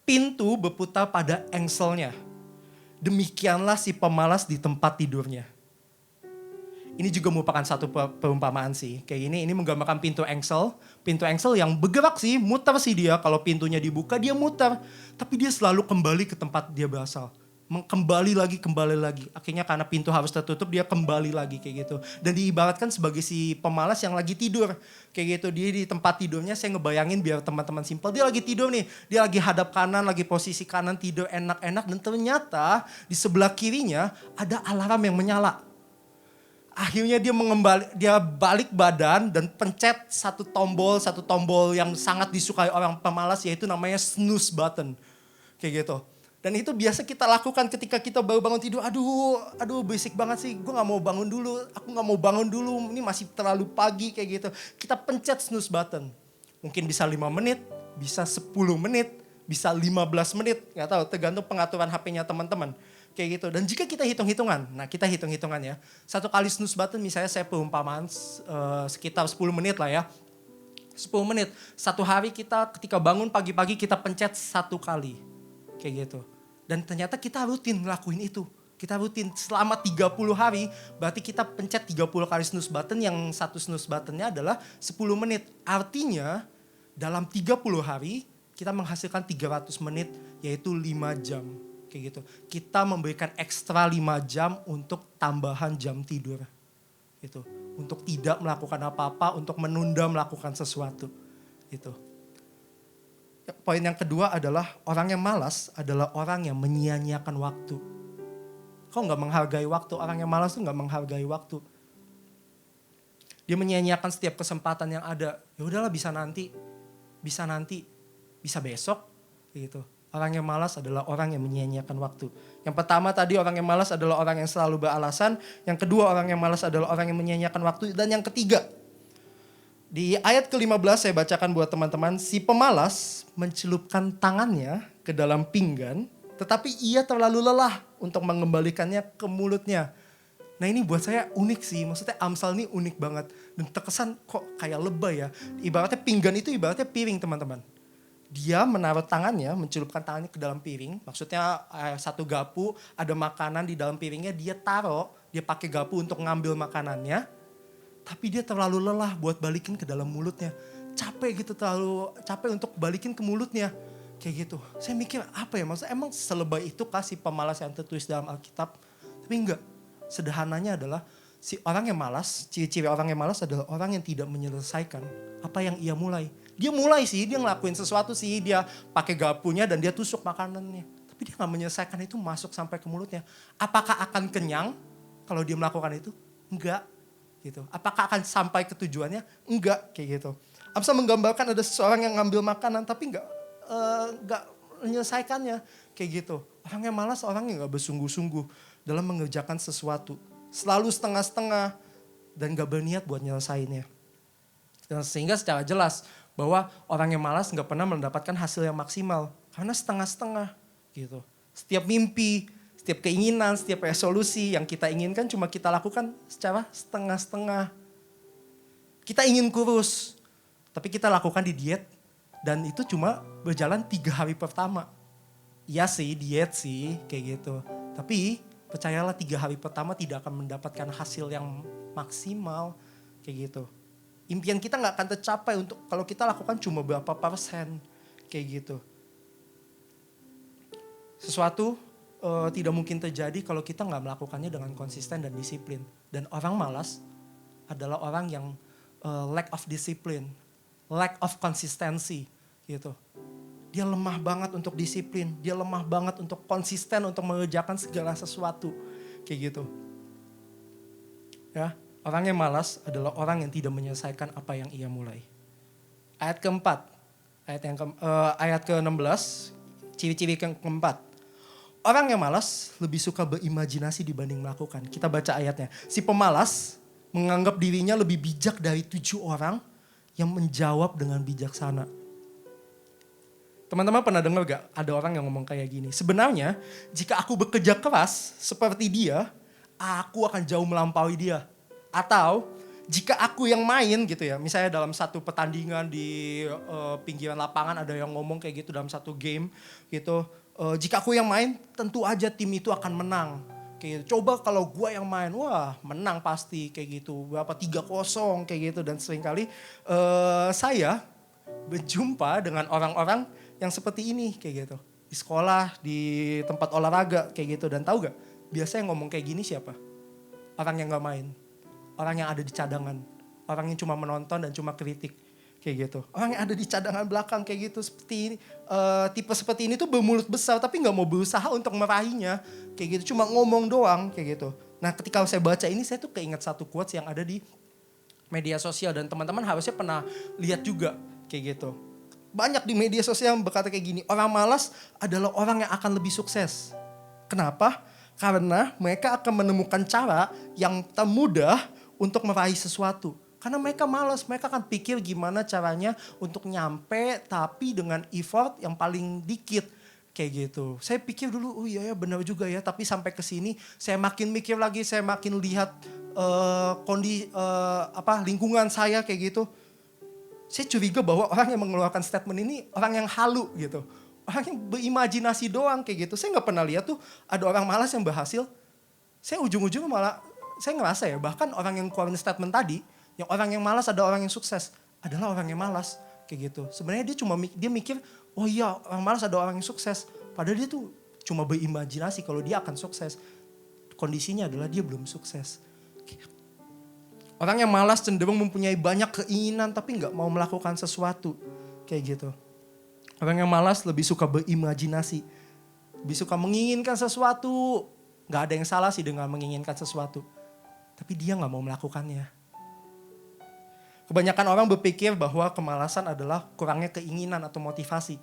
Speaker 6: pintu berputar pada engselnya, demikianlah si pemalas di tempat tidurnya. Ini juga merupakan satu perumpamaan sih. Kayak ini menggambarkan pintu engsel. Pintu engsel yang bergerak sih, muter sih dia. Kalau pintunya dibuka dia muter. Tapi dia selalu kembali ke tempat dia berasal. Kembali lagi. Akhirnya karena pintu harus tertutup dia kembali lagi kayak gitu. Dan diibaratkan sebagai si pemalas yang lagi tidur. Kayak gitu, dia di tempat tidurnya saya ngebayangin biar teman-teman simpel. Dia lagi tidur nih, dia lagi hadap kanan, lagi posisi kanan tidur enak-enak. Dan ternyata di sebelah kirinya ada alarm yang menyala. Akhirnya dia balik badan dan pencet satu tombol yang sangat disukai orang pemalas, yaitu namanya snooze button. Kayak gitu. Dan itu biasa kita lakukan ketika kita baru bangun tidur. Aduh berisik banget sih, gue gak mau bangun dulu. Aku gak mau bangun dulu, ini masih terlalu pagi kayak gitu. Kita pencet snooze button. Mungkin bisa 5 menit, bisa 10 menit, bisa 15 menit. Gak tahu, tergantung pengaturan HP-nya teman-teman. Kayak gitu. Dan jika kita hitung-hitungan, kita hitung-hitungan ya. Satu kali snooze button misalnya saya perumpamaan sekitar 10 menit lah ya. 10 menit. Satu hari kita ketika bangun pagi-pagi kita pencet 1 kali. Kayak gitu. Dan ternyata kita rutin ngelakuin itu. Kita rutin selama 30 hari, berarti kita pencet 30 kali snooze button, yang satu snooze buttonnya adalah 10 menit. Artinya dalam 30 hari kita menghasilkan 300 menit, yaitu 5 jam. Kayak gitu. Kita memberikan ekstra 5 jam untuk tambahan jam tidur. Gitu. Untuk tidak melakukan apa-apa, untuk menunda melakukan sesuatu. Gitu. Poin yang kedua adalah orang yang malas adalah orang yang menyia-nyiakan waktu. Kau gak menghargai waktu, orang yang malas tuh gak menghargai waktu. Dia menyia-nyiakan setiap kesempatan yang ada. Ya udahlah bisa nanti, bisa besok. Gitu. Orang yang malas adalah orang yang menyia-nyiakan waktu. Yang pertama tadi orang yang malas adalah orang yang selalu beralasan. Yang kedua orang yang malas adalah orang yang menyia-nyiakan waktu. Dan yang ketiga, di ayat ke-15 saya bacakan buat teman-teman. Si pemalas mencelupkan tangannya ke dalam pinggan, tetapi ia terlalu lelah untuk mengembalikannya ke mulutnya. Nah ini buat saya unik sih, maksudnya Amsal ini unik banget. Dan terkesan kok kayak lebay ya. Ibaratnya pinggan itu ibaratnya piring teman-teman. Dia menaruh tangannya, mencelupkan tangannya ke dalam piring. Maksudnya satu gapu, ada makanan di dalam piringnya, dia taruh, dia pakai gapu untuk ngambil makanannya. Tapi dia terlalu lelah buat balikin ke dalam mulutnya. Capek gitu, terlalu capek untuk balikin ke mulutnya. Kayak gitu. Saya mikir apa ya, maksudnya emang selebay itu kasih pemalas yang tertulis dalam Alkitab. Tapi enggak. Sederhananya adalah si orang yang malas, ciri-ciri orang yang malas adalah orang yang tidak menyelesaikan apa yang ia mulai. Dia mulai sih, dia ngelakuin sesuatu sih, dia pakai gapunya dan dia tusuk makanannya. Tapi dia gak menyelesaikan itu masuk sampai ke mulutnya. Apakah akan kenyang kalau dia melakukan itu? Enggak. Gitu. Apakah akan sampai ke tujuannya? Enggak, kayak gitu. Amsal menggambarkan ada seseorang yang ngambil makanan tapi enggak menyelesaikannya, kayak gitu. Orang yang malas, orang yang enggak bersungguh-sungguh dalam mengerjakan sesuatu. Selalu setengah-setengah dan enggak berniat buat nyelesainnya. Dan sehingga secara jelas bahwa orang yang malas enggak pernah mendapatkan hasil yang maksimal karena setengah-setengah, gitu. Setiap mimpi, setiap keinginan, setiap resolusi yang kita inginkan cuma kita lakukan secara setengah-setengah. Kita ingin kurus, tapi kita lakukan di diet dan itu cuma berjalan 3 hari pertama. Iya sih, diet sih, kayak gitu. Tapi percayalah 3 hari pertama tidak akan mendapatkan hasil yang maksimal, kayak gitu. Impian kita gak akan tercapai untuk kalau kita lakukan cuma berapa persen, kayak gitu. Sesuatu tidak mungkin terjadi kalau kita nggak melakukannya dengan konsisten dan disiplin. Dan orang malas adalah orang yang lack of discipline, lack of consistency, gitu. Dia lemah banget untuk disiplin, dia lemah banget untuk konsisten untuk mengerjakan segala sesuatu, kayak gitu. Ya, orang yang malas adalah orang yang tidak menyelesaikan apa yang ia mulai. Ayat keempat, ayat ke-16, ciri-ciri keempat. Orang yang malas lebih suka berimajinasi dibanding melakukan. Kita baca ayatnya. Si pemalas menganggap dirinya lebih bijak dari 7 orang yang menjawab dengan bijaksana. Teman-teman pernah dengar gak ada orang yang ngomong kayak gini? Sebenarnya jika aku bekerja keras seperti dia, aku akan jauh melampaui dia. Atau jika aku yang main gitu ya, misalnya dalam satu pertandingan di pinggiran lapangan ada yang ngomong kayak gitu dalam satu game gitu. Jika aku yang main, tentu aja tim itu akan menang. Kayak gitu. Coba kalau gue yang main, wah menang pasti kayak gitu. Berapa 3-0 kayak gitu. Dan seringkali saya berjumpa dengan orang-orang yang seperti ini kayak gitu. Di sekolah, di tempat olahraga kayak gitu. Dan tahu gak, biasanya yang ngomong kayak gini siapa? Orang yang gak main. Orang yang ada di cadangan. Orang yang cuma menonton dan cuma kritik. Kayak gitu. Orang yang ada di cadangan belakang kayak gitu. Seperti ini, tipe seperti ini tuh bermulut besar tapi gak mau berusaha untuk meraihnya. Kayak gitu, cuma ngomong doang kayak gitu. Nah ketika saya baca ini saya tuh keinget satu quotes yang ada di media sosial. Dan teman-teman harusnya pernah lihat juga kayak gitu. Banyak di media sosial yang berkata kayak gini, orang malas adalah orang yang akan lebih sukses. Kenapa? Karena mereka akan menemukan cara yang termudah untuk meraih sesuatu. Karena mereka malas, mereka akan pikir gimana caranya untuk nyampe tapi dengan effort yang paling dikit. Kayak gitu. Saya pikir dulu, oh iya ya benar juga ya. Tapi sampai ke sini saya makin mikir lagi, saya makin lihat lingkungan saya kayak gitu. Saya curiga bahwa orang yang mengeluarkan statement ini orang yang halu gitu. Orang yang berimajinasi doang kayak gitu. Saya nggak pernah lihat tuh ada orang malas yang berhasil. Saya ujung-ujungnya malah, saya ngerasa ya bahkan orang yang keluarin statement tadi, yang orang yang malas ada orang yang sukses, adalah orang yang malas kayak gitu. Sebenarnya dia mikir, oh iya orang malas ada orang yang sukses. Padahal dia tuh cuma berimajinasi kalau dia akan sukses. Kondisinya adalah dia belum sukses. Orang yang malas cenderung mempunyai banyak keinginan tapi nggak mau melakukan sesuatu kayak gitu. Orang yang malas lebih suka berimajinasi, lebih suka menginginkan sesuatu. Nggak ada yang salah sih dengan menginginkan sesuatu, tapi dia nggak mau melakukannya. Kebanyakan orang berpikir bahwa kemalasan adalah kurangnya keinginan atau motivasi.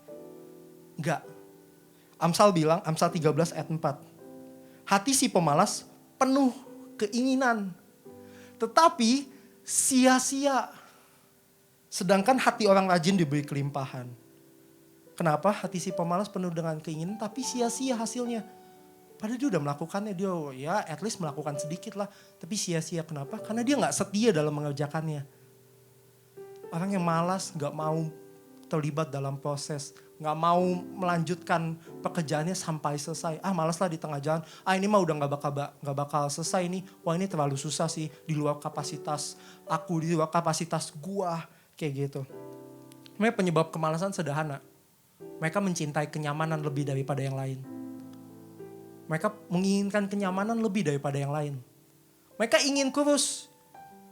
Speaker 6: Enggak. Amsal bilang, Amsal 13 ayat 4. Hati si pemalas penuh keinginan, tetapi sia-sia. Sedangkan hati orang rajin diberi kelimpahan. Kenapa? Hati si pemalas penuh dengan keinginan, tapi sia-sia hasilnya. Padahal dia udah melakukannya, dia ya at least melakukan sedikit lah. Tapi sia-sia, kenapa? Karena dia gak setia dalam mengerjakannya. Orang yang malas gak mau terlibat dalam proses. Gak mau melanjutkan pekerjaannya sampai selesai. Malas lah di tengah jalan. Ini mah udah gak bakal selesai nih. Wah ini terlalu susah sih. Di luar kapasitas aku, di luar kapasitas gua. Kayak gitu. Sebenarnya penyebab kemalasan sederhana. Mereka mencintai kenyamanan lebih daripada yang lain. Mereka menginginkan kenyamanan lebih daripada yang lain. Mereka ingin kurus.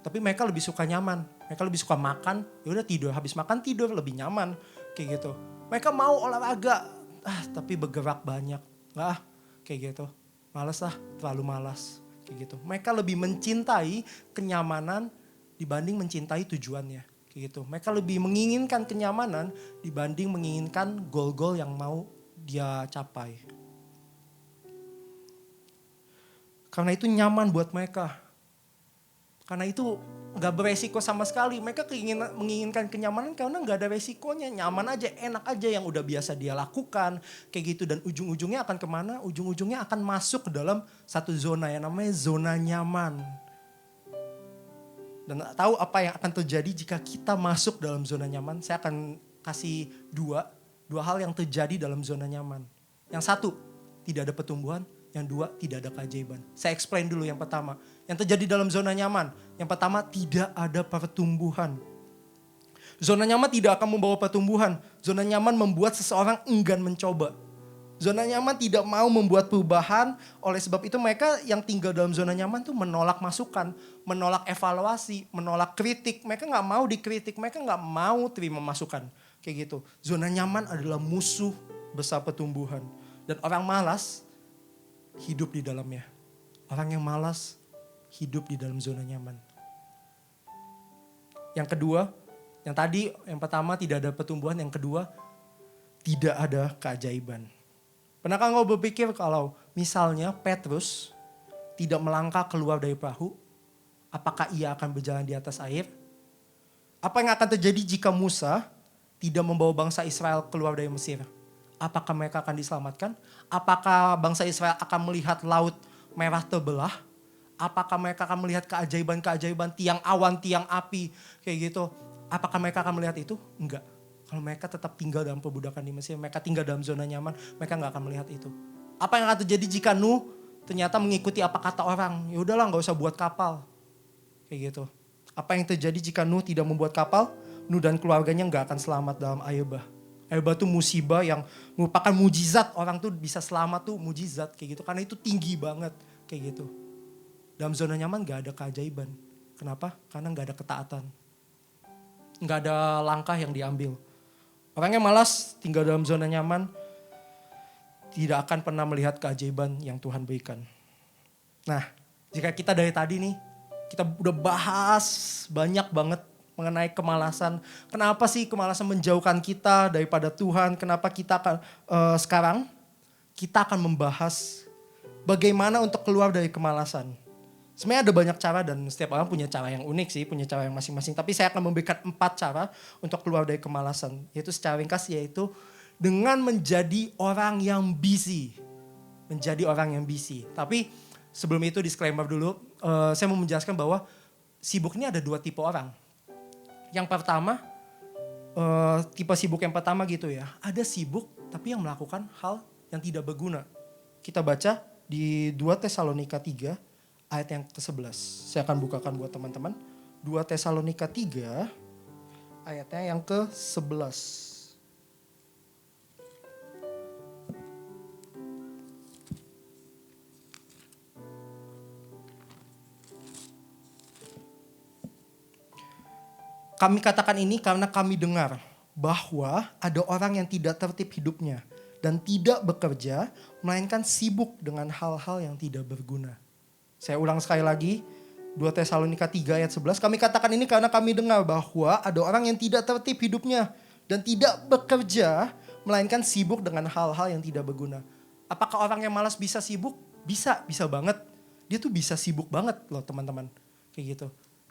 Speaker 6: Tapi mereka lebih suka nyaman. Mereka lebih suka makan, ya udah tidur. Habis makan tidur lebih nyaman, kayak gitu. Mereka mau olahraga, tapi bergerak banyak. Nggak kayak gitu. Malas lah, terlalu malas. Kayak gitu. Mereka lebih mencintai kenyamanan dibanding mencintai tujuannya. Kayak gitu. Mereka lebih menginginkan kenyamanan dibanding menginginkan goal-goal yang mau dia capai. Karena itu nyaman buat mereka. Karena itu gak beresiko sama sekali. Mereka menginginkan kenyamanan karena gak ada resikonya. Nyaman aja, enak aja yang udah biasa dia lakukan. Kayak gitu. Dan ujung-ujungnya akan kemana? Ujung-ujungnya akan masuk ke dalam satu zona yang namanya zona nyaman. Dan tahu apa yang akan terjadi jika kita masuk dalam zona nyaman? Saya akan kasih dua hal yang terjadi dalam zona nyaman. Yang satu, tidak ada pertumbuhan. Yang dua, tidak ada keajaiban. Saya explain dulu yang pertama. Yang terjadi dalam zona nyaman. Yang pertama, tidak ada pertumbuhan. Zona nyaman tidak akan membawa pertumbuhan. Zona nyaman membuat seseorang enggan mencoba. Zona nyaman tidak mau membuat perubahan. Oleh sebab itu mereka yang tinggal dalam zona nyaman tuh menolak masukan. Menolak evaluasi, menolak kritik. Mereka gak mau dikritik, mereka gak mau terima masukan. Kayak gitu. Zona nyaman adalah musuh besar pertumbuhan. Dan orang malas hidup di dalamnya. Orang yang malas hidup di dalam zona nyaman. Yang kedua, yang pertama tidak ada pertumbuhan, yang kedua tidak ada keajaiban. Pernahkah kau berpikir kalau misalnya Petrus tidak melangkah keluar dari perahu, apakah ia akan berjalan di atas air? Apa yang akan terjadi jika Musa tidak membawa bangsa Israel keluar dari Mesir? Apakah mereka akan diselamatkan? Apakah bangsa Israel akan melihat laut merah terbelah? Apakah mereka akan melihat keajaiban-keajaiban, tiang awan, tiang api, kayak gitu? Apakah mereka akan melihat itu? Enggak. Kalau mereka tetap tinggal dalam perbudakan di Mesir, mereka tinggal dalam zona nyaman, mereka enggak akan melihat itu. Apa yang akan terjadi jika Nuh ternyata mengikuti apa kata orang. Ya udahlah, nggak usah buat kapal. Kayak gitu. Apa yang terjadi jika Nuh tidak membuat kapal? Nuh dan keluarganya nggak akan selamat dalam air bah. Air bah itu musibah yang merupakan mujizat. Orang tuh bisa selamat tuh mujizat kayak gitu. Karena itu tinggi banget kayak gitu. Dalam zona nyaman nggak ada keajaiban. Kenapa? Karena nggak ada ketaatan. Nggak ada langkah yang diambil. Orang yang malas tinggal dalam zona nyaman tidak akan pernah melihat keajaiban yang Tuhan berikan. Nah, jika kita dari tadi nih, kita udah bahas banyak banget mengenai kemalasan. Kenapa sih kemalasan menjauhkan kita daripada Tuhan? Kenapa kita akan sekarang kita akan membahas bagaimana untuk keluar dari kemalasan. Sebenarnya ada banyak cara dan setiap orang punya cara yang unik sih, punya cara yang masing-masing. Tapi saya akan memberikan 4 cara untuk keluar dari kemalasan. Yaitu secara ringkas yaitu dengan menjadi orang yang busy. Menjadi orang yang busy. Tapi sebelum itu disclaimer dulu, saya mau menjelaskan bahwa sibuk ini ada 2 tipe orang. Yang pertama, tipe sibuk yang pertama gitu ya. Ada sibuk tapi yang melakukan hal yang tidak berguna. Kita baca di 2 Tesalonika 3 ayat yang ke-11. Saya akan bukakan buat teman-teman. 2 Tesalonika 3 ayatnya yang ke-11. Kami katakan ini karena kami dengar bahwa ada orang yang tidak tertib hidupnya dan tidak bekerja, melainkan sibuk dengan hal-hal yang tidak berguna. Saya ulang sekali lagi, 2 Tesalonika 3 ayat 11. Kami katakan ini karena kami dengar bahwa ada orang yang tidak tertib hidupnya dan tidak bekerja, melainkan sibuk dengan hal-hal yang tidak berguna. Apakah orang yang malas bisa sibuk? Bisa banget. Dia tuh bisa sibuk banget loh teman-teman. Kayak gitu.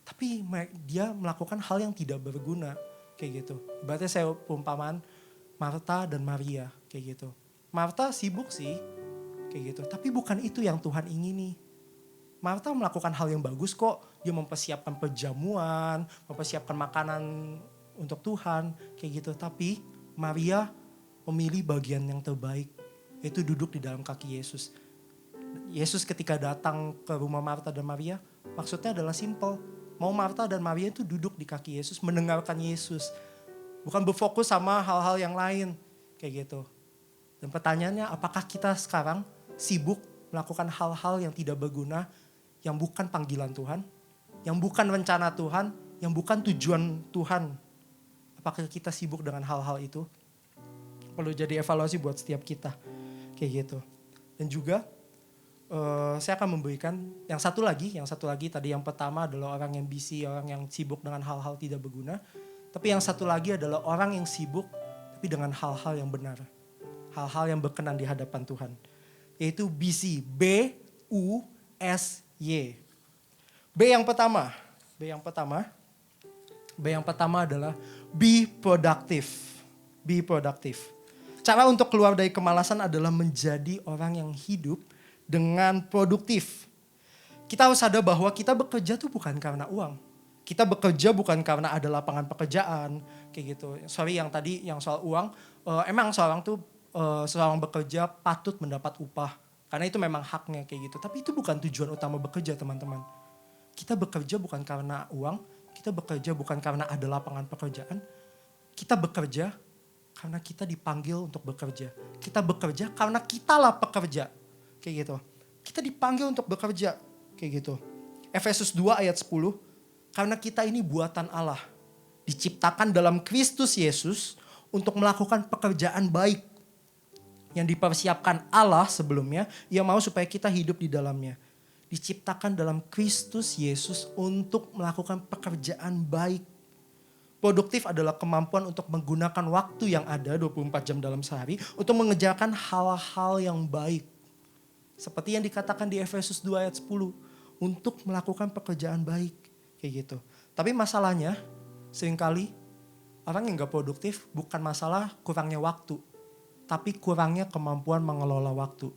Speaker 6: Tapi dia melakukan hal yang tidak berguna. Kayak gitu. Berarti saya perumpamaan Marta dan Maria. Kayak gitu. Marta sibuk sih. Kayak gitu. Tapi bukan itu yang Tuhan ingini. Marta melakukan hal yang bagus kok. Dia mempersiapkan perjamuan, mempersiapkan makanan untuk Tuhan. Kayak gitu. Tapi Maria memilih bagian yang terbaik. Yaitu duduk di dalam kaki Yesus. Yesus ketika datang ke rumah Marta dan Maria, maksudnya adalah simple. Mau Marta dan Maria itu duduk di kaki Yesus, mendengarkan Yesus. Bukan berfokus sama hal-hal yang lain. Kayak gitu. Dan pertanyaannya, apakah kita sekarang sibuk melakukan hal-hal yang tidak berguna, yang bukan panggilan Tuhan, yang bukan rencana Tuhan, yang bukan tujuan Tuhan? Apakah kita sibuk dengan hal-hal itu? Perlu jadi evaluasi buat setiap kita. Kayak gitu. Dan juga saya akan memberikan yang satu lagi tadi yang pertama adalah orang yang busy, orang yang sibuk dengan hal-hal tidak berguna. Tapi yang satu lagi adalah orang yang sibuk tapi dengan hal-hal yang benar. Hal-hal yang berkenan di hadapan Tuhan. Yaitu busy, B-U-S-Y. B yang pertama adalah be productive. Be productive. Cara untuk keluar dari kemalasan adalah menjadi orang yang hidup dengan produktif. Kita harus sadar bahwa kita bekerja tuh bukan karena uang. Kita bekerja bukan karena ada lapangan pekerjaan, kayak gitu. Sorry yang tadi yang soal uang, emang seorang bekerja patut mendapat upah. Karena itu memang haknya kayak gitu. Tapi itu bukan tujuan utama bekerja teman-teman. Kita bekerja bukan karena uang, kita bekerja bukan karena ada lapangan pekerjaan. Kita bekerja karena kita dipanggil untuk bekerja. Kita bekerja karena kitalah pekerja. Kayak gitu. Kita dipanggil untuk bekerja. Kayak gitu. Efesus 2 ayat 10. Karena kita ini buatan Allah. Diciptakan dalam Kristus Yesus untuk melakukan pekerjaan baik. Yang dipersiapkan Allah sebelumnya. Ia mau supaya kita hidup di dalamnya. Diciptakan dalam Kristus Yesus untuk melakukan pekerjaan baik. Produktif adalah kemampuan untuk menggunakan waktu yang ada 24 jam dalam sehari. Untuk mengerjakan hal-hal yang baik. Seperti yang dikatakan di Efesus 2 ayat 10. Untuk melakukan pekerjaan baik. Kayak gitu. Tapi masalahnya seringkali orang yang gak produktif bukan masalah kurangnya waktu. Tapi kurangnya kemampuan mengelola waktu.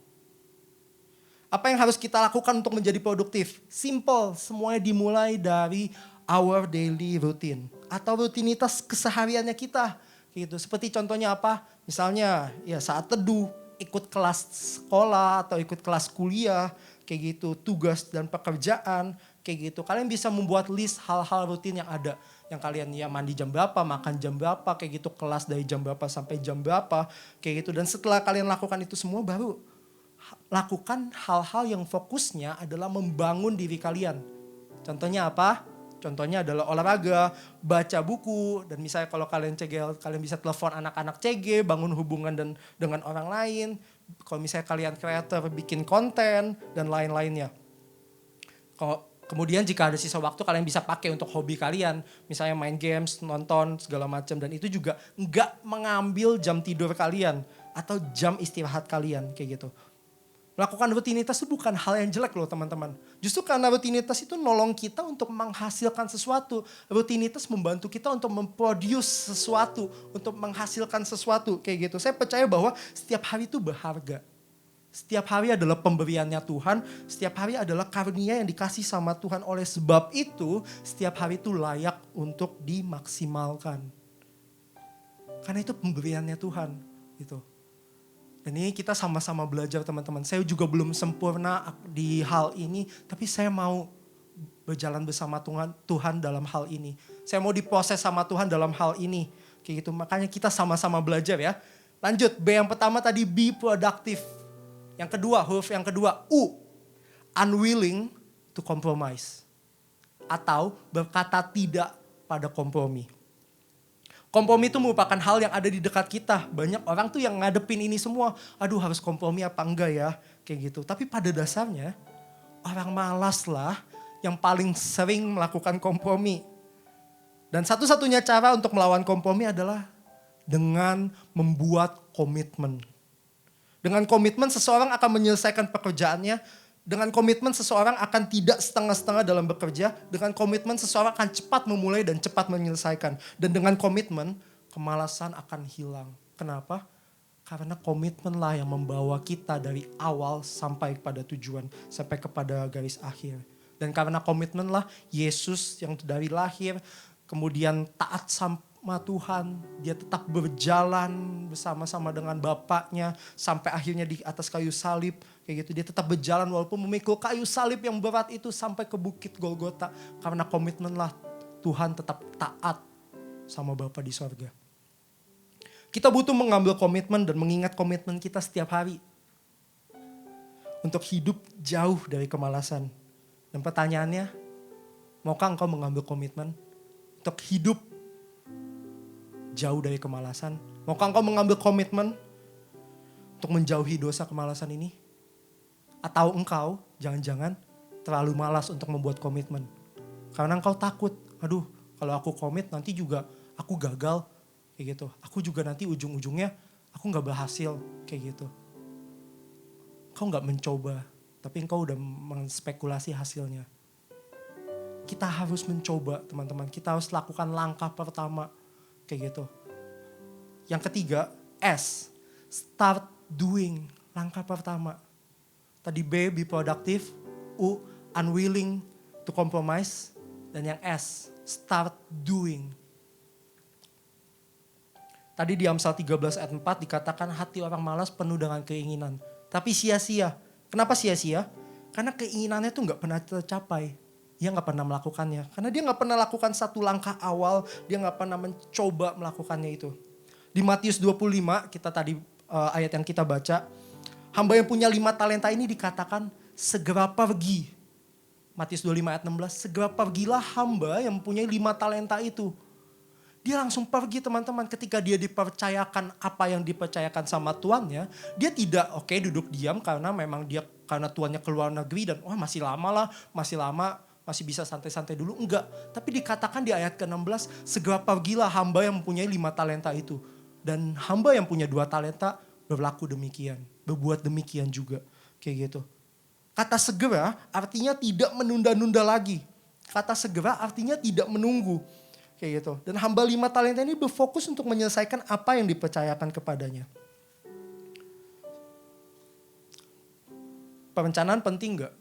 Speaker 6: Apa yang harus kita lakukan untuk menjadi produktif? Simple, semuanya dimulai dari our daily routine. Atau rutinitas kesehariannya kita. Gitu. Seperti contohnya apa? Misalnya ya saat teduh, ikut kelas sekolah atau ikut kelas kuliah, kayak gitu, tugas dan pekerjaan, kayak gitu. Kalian bisa membuat list hal-hal rutin yang ada. Yang kalian ya mandi jam berapa, makan jam berapa, kayak gitu, kelas dari jam berapa sampai jam berapa, kayak gitu. Dan setelah kalian lakukan itu semua, baru lakukan hal-hal yang fokusnya adalah membangun diri kalian. Contohnya apa? Contohnya adalah olahraga, baca buku, dan misalnya kalau kalian CGL, kalian bisa telepon anak-anak CG, bangun hubungan dengan orang lain. Kalau misalnya kalian creator, bikin konten, dan lain-lainnya. Kemudian jika ada sisa waktu, kalian bisa pakai untuk hobi kalian. Misalnya main games, nonton, segala macam. Dan itu juga nggak mengambil jam tidur kalian, atau jam istirahat kalian, kayak gitu. Melakukan rutinitas itu bukan hal yang jelek loh teman-teman. Justru karena rutinitas itu nolong kita untuk menghasilkan sesuatu. Rutinitas membantu kita untuk memproduce sesuatu, untuk menghasilkan sesuatu kayak gitu. Saya percaya bahwa setiap hari itu berharga. Setiap hari adalah pemberiannya Tuhan, setiap hari adalah karunia yang dikasih sama Tuhan. Oleh sebab itu, setiap hari itu layak untuk dimaksimalkan. Karena itu pemberiannya Tuhan gitu. Dan ini kita sama-sama belajar teman-teman. Saya juga belum sempurna di hal ini, tapi saya mau berjalan bersama Tuhan dalam hal ini. Saya mau diproses sama Tuhan dalam hal ini. Kayak gitu, makanya kita sama-sama belajar ya. Lanjut, B yang pertama tadi be productive. Yang kedua, huruf yang kedua, U. Unwilling to compromise. Atau berkata tidak pada kompromi. Kompromi itu merupakan hal yang ada di dekat kita. Banyak orang tuh yang ngadepin ini semua. Aduh harus kompromi apa enggak ya. Kayak gitu. Tapi pada dasarnya orang malas lah yang paling sering melakukan kompromi. Dan satu-satunya cara untuk melawan kompromi adalah dengan membuat komitmen. Dengan komitmen seseorang akan menyelesaikan pekerjaannya. Dengan komitmen seseorang akan tidak setengah-setengah dalam bekerja. Dengan komitmen seseorang akan cepat memulai dan cepat menyelesaikan. Dan dengan komitmen, kemalasan akan hilang. Kenapa? Karena komitmen lah yang membawa kita dari awal sampai pada tujuan. Sampai kepada garis akhir. Dan karena komitmen lah Yesus yang dari lahir, kemudian taat sama Tuhan. Dia tetap berjalan bersama-sama dengan Bapaknya. Sampai akhirnya di atas kayu salib. Kayak gitu, dia tetap berjalan walaupun memikul kayu salib yang berat itu sampai ke bukit Golgota. Karena komitmen lah Tuhan tetap taat sama Bapa di sorga. Kita butuh mengambil komitmen dan mengingat komitmen kita setiap hari. Untuk hidup jauh dari kemalasan. Dan pertanyaannya, maukah engkau mengambil komitmen untuk hidup jauh dari kemalasan? Maukah engkau mengambil komitmen untuk menjauhi dosa kemalasan ini? Atau engkau jangan-jangan terlalu malas untuk membuat komitmen. Karena engkau takut, aduh kalau aku komit nanti juga aku gagal. Kayak gitu, aku juga nanti ujung-ujungnya aku gak berhasil. Kayak gitu. Engkau gak mencoba, tapi engkau udah menspekulasi hasilnya. Kita harus mencoba teman-teman, kita harus lakukan langkah pertama. Kayak gitu. Yang ketiga, S, start doing, langkah pertama. Tadi B, be productive. U, unwilling to compromise. Dan yang S, start doing. Tadi di Amsal 13 ayat 4 dikatakan hati orang malas penuh dengan keinginan. Tapi sia-sia. Kenapa sia-sia? Karena keinginannya tuh gak pernah tercapai. Dia gak pernah melakukannya. Karena dia gak pernah lakukan satu langkah awal. Dia gak pernah mencoba melakukannya itu. Di Matius 25, kita tadi ayat yang kita baca. Hamba yang punya 5 talenta ini dikatakan segera pergi. Matius 25 ayat 16, segera pergilah hamba yang mempunyai 5 talenta itu. Dia langsung pergi teman-teman ketika dia dipercayakan apa yang dipercayakan sama tuannya. Dia tidak duduk diam karena memang karena tuannya keluar negeri dan masih lama, masih bisa santai-santai dulu. Enggak, tapi dikatakan di ayat ke-16, segera pergilah hamba yang mempunyai 5 talenta itu. Dan hamba yang punya 2 talenta berlaku demikian. Berbuat demikian juga. Kayak gitu. Kata segera artinya tidak menunda-nunda lagi. Kata segera artinya tidak menunggu. Kayak gitu. Dan hamba 5 talenta ini berfokus untuk menyelesaikan apa yang dipercayakan kepadanya. Perencanaan penting gak?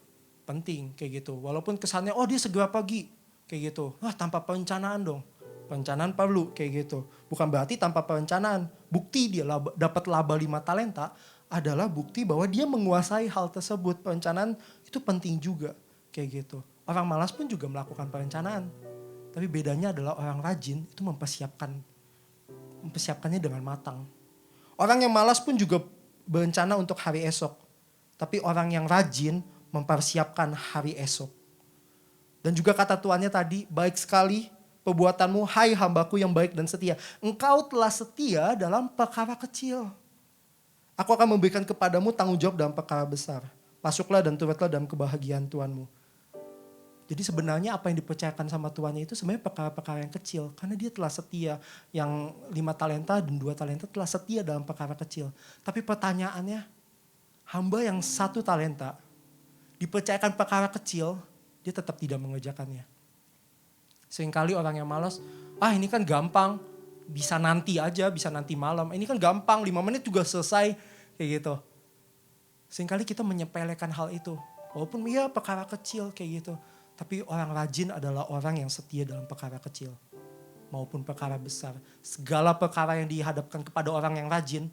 Speaker 6: Penting kayak gitu. Walaupun kesannya dia segera pergi. Kayak gitu. Tanpa perencanaan dong. Perencanaan perlu kayak gitu. Bukan berarti tanpa perencanaan. Bukti dia dapat laba 5 talenta adalah bukti bahwa dia menguasai hal tersebut. Perencanaan itu penting juga kayak gitu. Orang malas pun juga melakukan perencanaan. Tapi bedanya adalah orang rajin itu mempersiapkannya dengan matang. Orang yang malas pun juga berencana untuk hari esok. Tapi orang yang rajin mempersiapkan hari esok. Dan juga kata tuannya tadi, baik sekali perbuatanmu, hai hambaku yang baik dan setia. Engkau telah setia dalam perkara kecil. Aku akan memberikan kepadamu tanggung jawab dalam perkara besar. Masuklah dan turutlah dalam kebahagiaan Tuhanmu. Jadi sebenarnya apa yang dipercayakan sama tuannya itu sebenarnya perkara-perkara yang kecil. Karena dia telah setia. Yang 5 talenta dan 2 talenta telah setia dalam perkara kecil. Tapi pertanyaannya, hamba yang 1 talenta dipercayakan perkara kecil, dia tetap tidak mengerjakannya. Seringkali orang yang malas, ini kan gampang, bisa nanti aja, bisa nanti malam. Ini kan gampang, 5 menit juga selesai, kayak gitu. Seringkali kita menyepelekan hal itu. Walaupun ya perkara kecil kayak gitu. Tapi orang rajin adalah orang yang setia dalam perkara kecil. Maupun perkara besar. Segala perkara yang dihadapkan kepada orang yang rajin,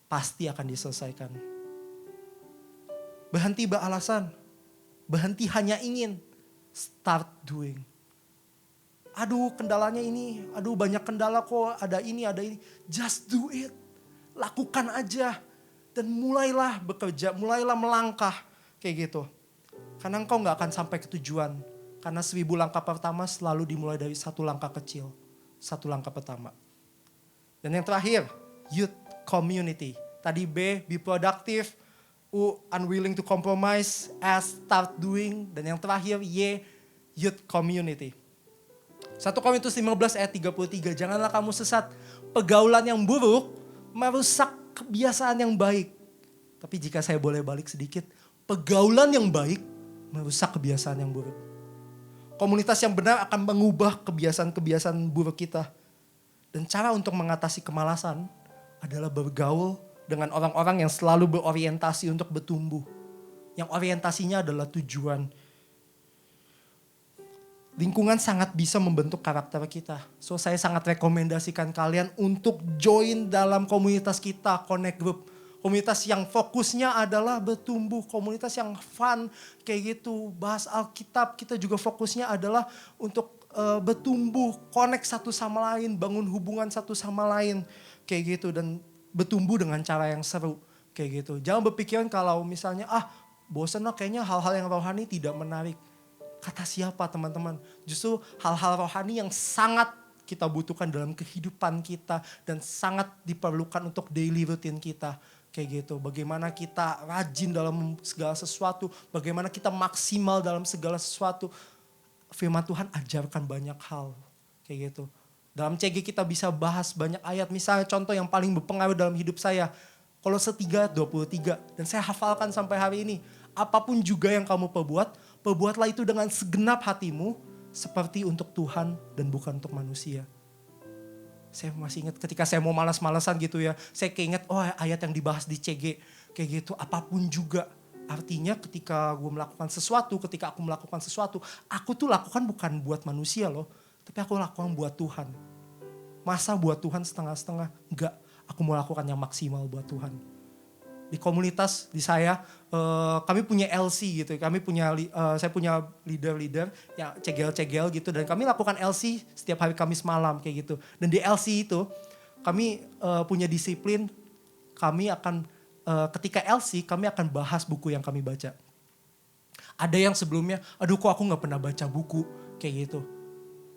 Speaker 6: pasti akan diselesaikan. Berhenti beralasan. Berhenti hanya ingin. Start doing. Aduh kendalanya ini. Aduh banyak kendala kok. Ada ini, ada ini. Just do it. Lakukan aja. Dan mulailah bekerja. Mulailah melangkah. Kayak gitu. Karena engkau gak akan sampai ke tujuan. Karena 1000 langkah pertama selalu dimulai dari 1 langkah kecil. 1 langkah pertama. Dan yang terakhir, youth community. Tadi B, be productive. U, unwilling to compromise. S, start doing. Dan yang terakhir, Y, youth community. 1 Korintus 15 ayat 33. Janganlah kamu sesat. Pergaulan yang buruk merusak kebiasaan yang baik. Tapi jika saya boleh balik sedikit. Pergaulan yang baik merusak kebiasaan yang buruk. Komunitas yang benar akan mengubah kebiasaan-kebiasaan buruk kita. Dan cara untuk mengatasi kemalasan adalah bergaul dengan orang-orang yang selalu berorientasi untuk bertumbuh. Yang orientasinya adalah tujuan. Lingkungan sangat bisa membentuk karakter kita. So saya sangat rekomendasikan kalian untuk join dalam komunitas kita, Connect Group. Komunitas yang fokusnya adalah bertumbuh, komunitas yang fun kayak gitu. Bahas Alkitab, kita juga fokusnya adalah untuk bertumbuh, connect satu sama lain, bangun hubungan satu sama lain kayak gitu. Dan bertumbuh dengan cara yang seru kayak gitu. Jangan berpikiran kalau misalnya bosan lah kayaknya hal-hal yang rohani tidak menarik. Kata siapa teman-teman? Justru hal-hal rohani yang sangat kita butuhkan dalam kehidupan kita dan sangat diperlukan untuk daily routine kita. Kayak gitu, bagaimana kita rajin dalam segala sesuatu, bagaimana kita maksimal dalam segala sesuatu. Firman Tuhan ajarkan banyak hal, kayak gitu. Dalam CG kita bisa bahas banyak ayat, misalnya contoh yang paling berpengaruh dalam hidup saya. Kolose 3:23, dan saya hafalkan sampai hari ini. Apapun juga yang kamu perbuat, perbuatlah itu dengan segenap hatimu, seperti untuk Tuhan dan bukan untuk manusia. Saya masih ingat ketika saya mau malas-malasan gitu ya. Saya keinget ayat yang dibahas di CG. Kayak gitu apapun juga. Artinya ketika gue melakukan sesuatu, ketika aku melakukan sesuatu. Aku tuh lakukan bukan buat manusia loh. Tapi aku lakukan buat Tuhan. Masa buat Tuhan setengah-setengah? Enggak, aku mau lakukan yang maksimal buat Tuhan. Di komunitas, di saya, kami punya LC gitu. Saya punya leader-leader yang cegel-cegel gitu. Dan kami lakukan LC setiap hari Kamis malam kayak gitu. Dan di LC itu kami punya disiplin. Kami akan, ketika LC kami akan bahas buku yang kami baca. Ada yang sebelumnya, aduh kok aku gak pernah baca buku kayak gitu.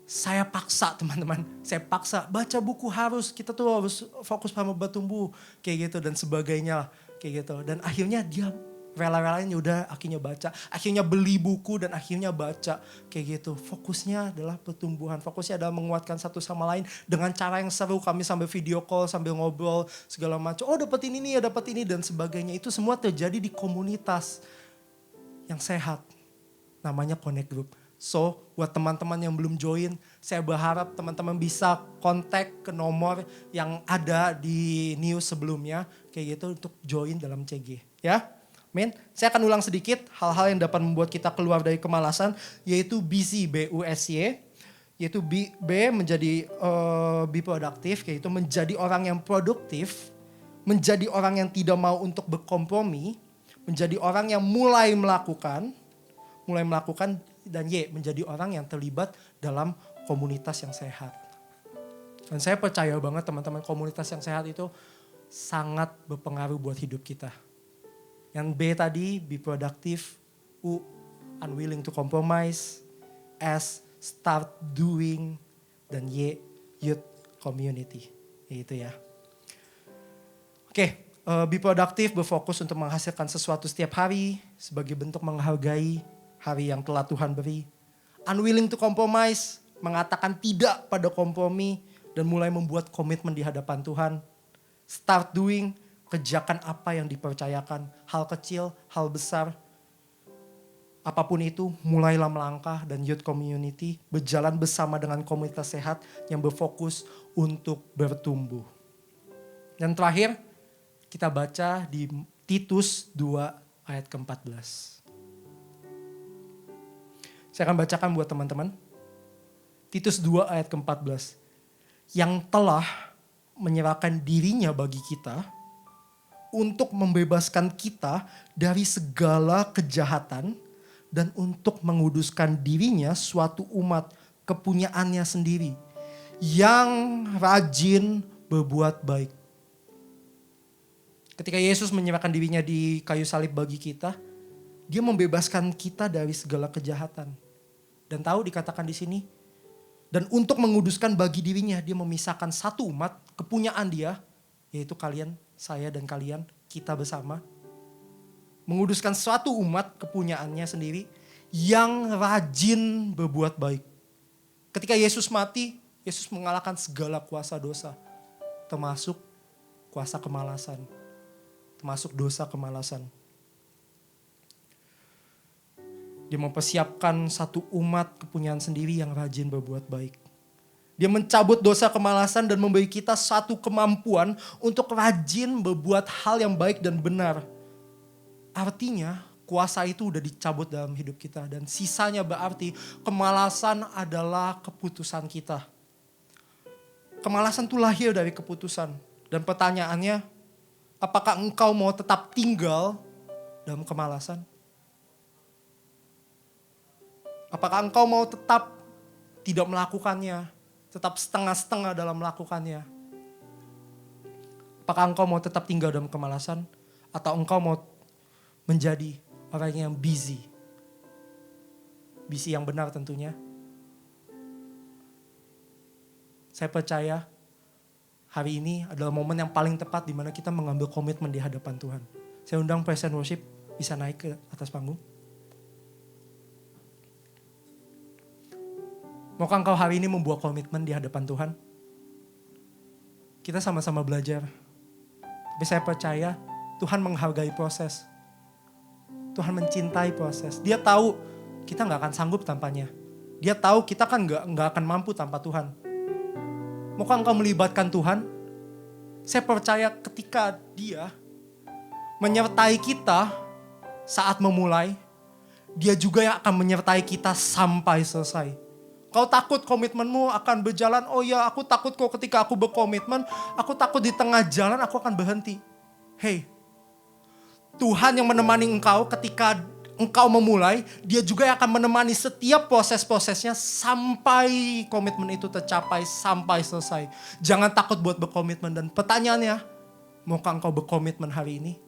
Speaker 6: Saya paksa teman-teman, saya paksa baca buku harus, kita tuh harus fokus sama bertumbuh kayak gitu dan sebagainya kayak gitu. Dan akhirnya dia rela-relain udah akhirnya baca, akhirnya beli buku dan akhirnya baca kayak gitu. Fokusnya adalah pertumbuhan, fokusnya adalah menguatkan satu sama lain dengan cara yang seru. Kami sambil video call, sambil ngobrol segala macam. Oh dapat ini nih, dapat ini dan sebagainya. Itu semua terjadi di komunitas yang sehat, namanya Connect Group. So, buat teman-teman yang belum join, saya berharap teman-teman bisa kontak ke nomor yang ada di news sebelumnya, kayak gitu untuk join dalam CG. Ya, amin. Saya akan ulang sedikit hal-hal yang dapat membuat kita keluar dari kemalasan, yaitu busy, B-U-S-Y, yaitu B menjadi be produktif, kayak itu menjadi orang yang produktif, menjadi orang yang tidak mau untuk berkompromi, menjadi orang yang mulai melakukan, dan Y, menjadi orang yang terlibat dalam komunitas yang sehat. Dan saya percaya banget teman-teman, komunitas yang sehat itu sangat berpengaruh buat hidup kita. Yang B tadi, be productive. U, unwilling to compromise. S, start doing. Dan Y, youth community. Itu ya. Oke, be productive, berfokus untuk menghasilkan sesuatu setiap hari sebagai bentuk menghargai hari yang telah Tuhan beri. Unwilling to compromise, mengatakan tidak pada kompromi dan mulai membuat komitmen di hadapan Tuhan. Start doing, kerjakan apa yang dipercayakan. Hal kecil, hal besar. Apapun itu, mulailah melangkah. Dan youth community berjalan bersama dengan komunitas sehat yang berfokus untuk bertumbuh. Dan terakhir, kita baca di Titus 2 ayat ke-14. Saya akan bacakan buat teman-teman. Titus 2 ayat ke-14. Yang telah menyerahkan dirinya bagi kita untuk membebaskan kita dari segala kejahatan dan untuk menguduskan dirinya suatu umat kepunyaannya sendiri yang rajin berbuat baik. Ketika Yesus menyerahkan dirinya di kayu salib bagi kita, dia membebaskan kita dari segala kejahatan. Dan tahu dikatakan di sini, dan untuk menguduskan bagi dirinya, dia memisahkan satu umat, kepunyaan dia, yaitu kalian, saya dan kalian, kita bersama. Menguduskan suatu umat, kepunyaannya sendiri, yang rajin berbuat baik. Ketika Yesus mati, Yesus mengalahkan segala kuasa dosa, termasuk kuasa kemalasan, termasuk dosa kemalasan. Dia mempersiapkan satu umat kepunyaan sendiri yang rajin berbuat baik. Dia mencabut dosa kemalasan dan memberi kita satu kemampuan untuk rajin berbuat hal yang baik dan benar. Artinya kuasa itu udah dicabut dalam hidup kita. Dan sisanya berarti kemalasan adalah keputusan kita. Kemalasan itu lahir dari keputusan. Dan pertanyaannya, apakah engkau mau tetap tinggal dalam kemalasan? Apakah engkau mau tetap tidak melakukannya, tetap setengah-setengah dalam melakukannya? Apakah engkau mau tetap tinggal dalam kemalasan, atau engkau mau menjadi orang yang busy? Busy yang benar tentunya. Saya percaya hari ini adalah momen yang paling tepat di mana kita mengambil komitmen di hadapan Tuhan. Saya undang praise and worship bisa naik ke atas panggung. Maukah engkau hari ini membuat komitmen di hadapan Tuhan? Kita sama-sama belajar. Tapi saya percaya Tuhan menghargai proses. Tuhan mencintai proses. Dia tahu kita gak akan sanggup tanpanya. Dia tahu kita kan gak akan mampu tanpa Tuhan. Maukah engkau melibatkan Tuhan? Saya percaya ketika Dia menyertai kita saat memulai, Dia juga yang akan menyertai kita sampai selesai. Kau takut komitmenmu akan berjalan, oh ya aku takut kok ketika aku berkomitmen, aku takut di tengah jalan aku akan berhenti. Hey, Tuhan yang menemani engkau ketika engkau memulai, Dia juga yang akan menemani setiap proses-prosesnya sampai komitmen itu tercapai, sampai selesai. Jangan takut buat berkomitmen. Dan pertanyaannya, maukah engkau berkomitmen hari ini?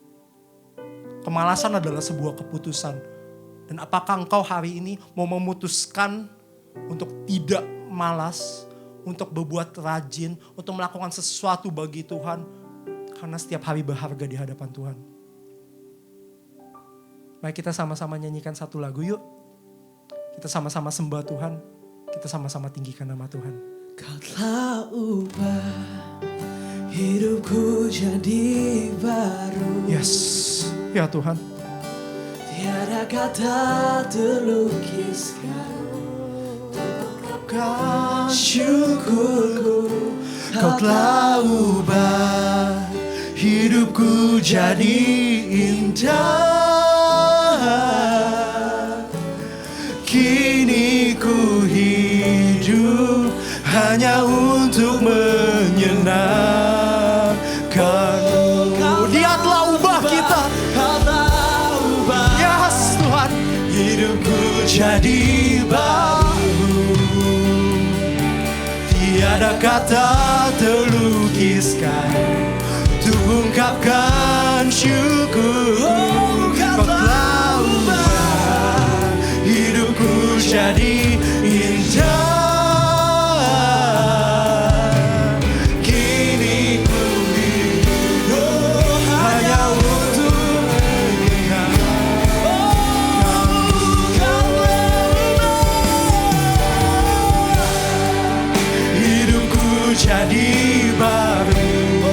Speaker 6: Kemalasan adalah sebuah keputusan. Dan apakah engkau hari ini mau memutuskan untuk tidak malas, untuk berbuat rajin, untuk melakukan sesuatu bagi Tuhan, karena setiap hari berharga di hadapan Tuhan. Mari kita sama-sama nyanyikan satu lagu yuk. Kita sama-sama sembah Tuhan, kita sama-sama tinggikan nama Tuhan.
Speaker 2: Kau telah ubah hidupku jadi baru.
Speaker 6: Yes, ya Tuhan.
Speaker 2: Tiada kata terlukiskan syukurku. Kau telah ubah hidupku jadi indah. Kini ku hidup hanya untuk menyenangkan-Mu.
Speaker 6: Tiada kata terlukiskan untuk ungkapkan syukur. Kau telah ubah hidupku jadi indah. Kini ku hidup hanya untuk mengingat. Hidupku jadi baru.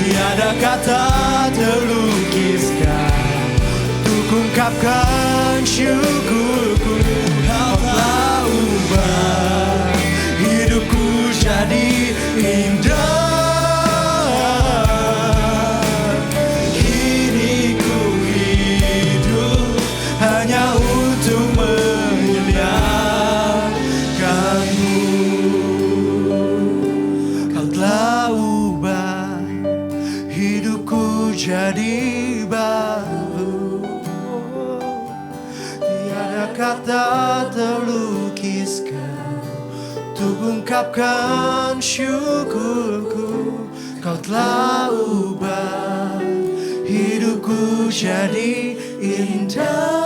Speaker 6: Tiada kata terlukiskan untuk ungkapkan syukurku. Kau telah ubah hidupku jadi indah. Kini ku hidup hanya untuk menyenangkanmu. Kau telah ubah hidupku jadi baru. Tiada kata terlukiskan untuk ungkapkan syukurku. Kau telah ubah hidupku jadi indah.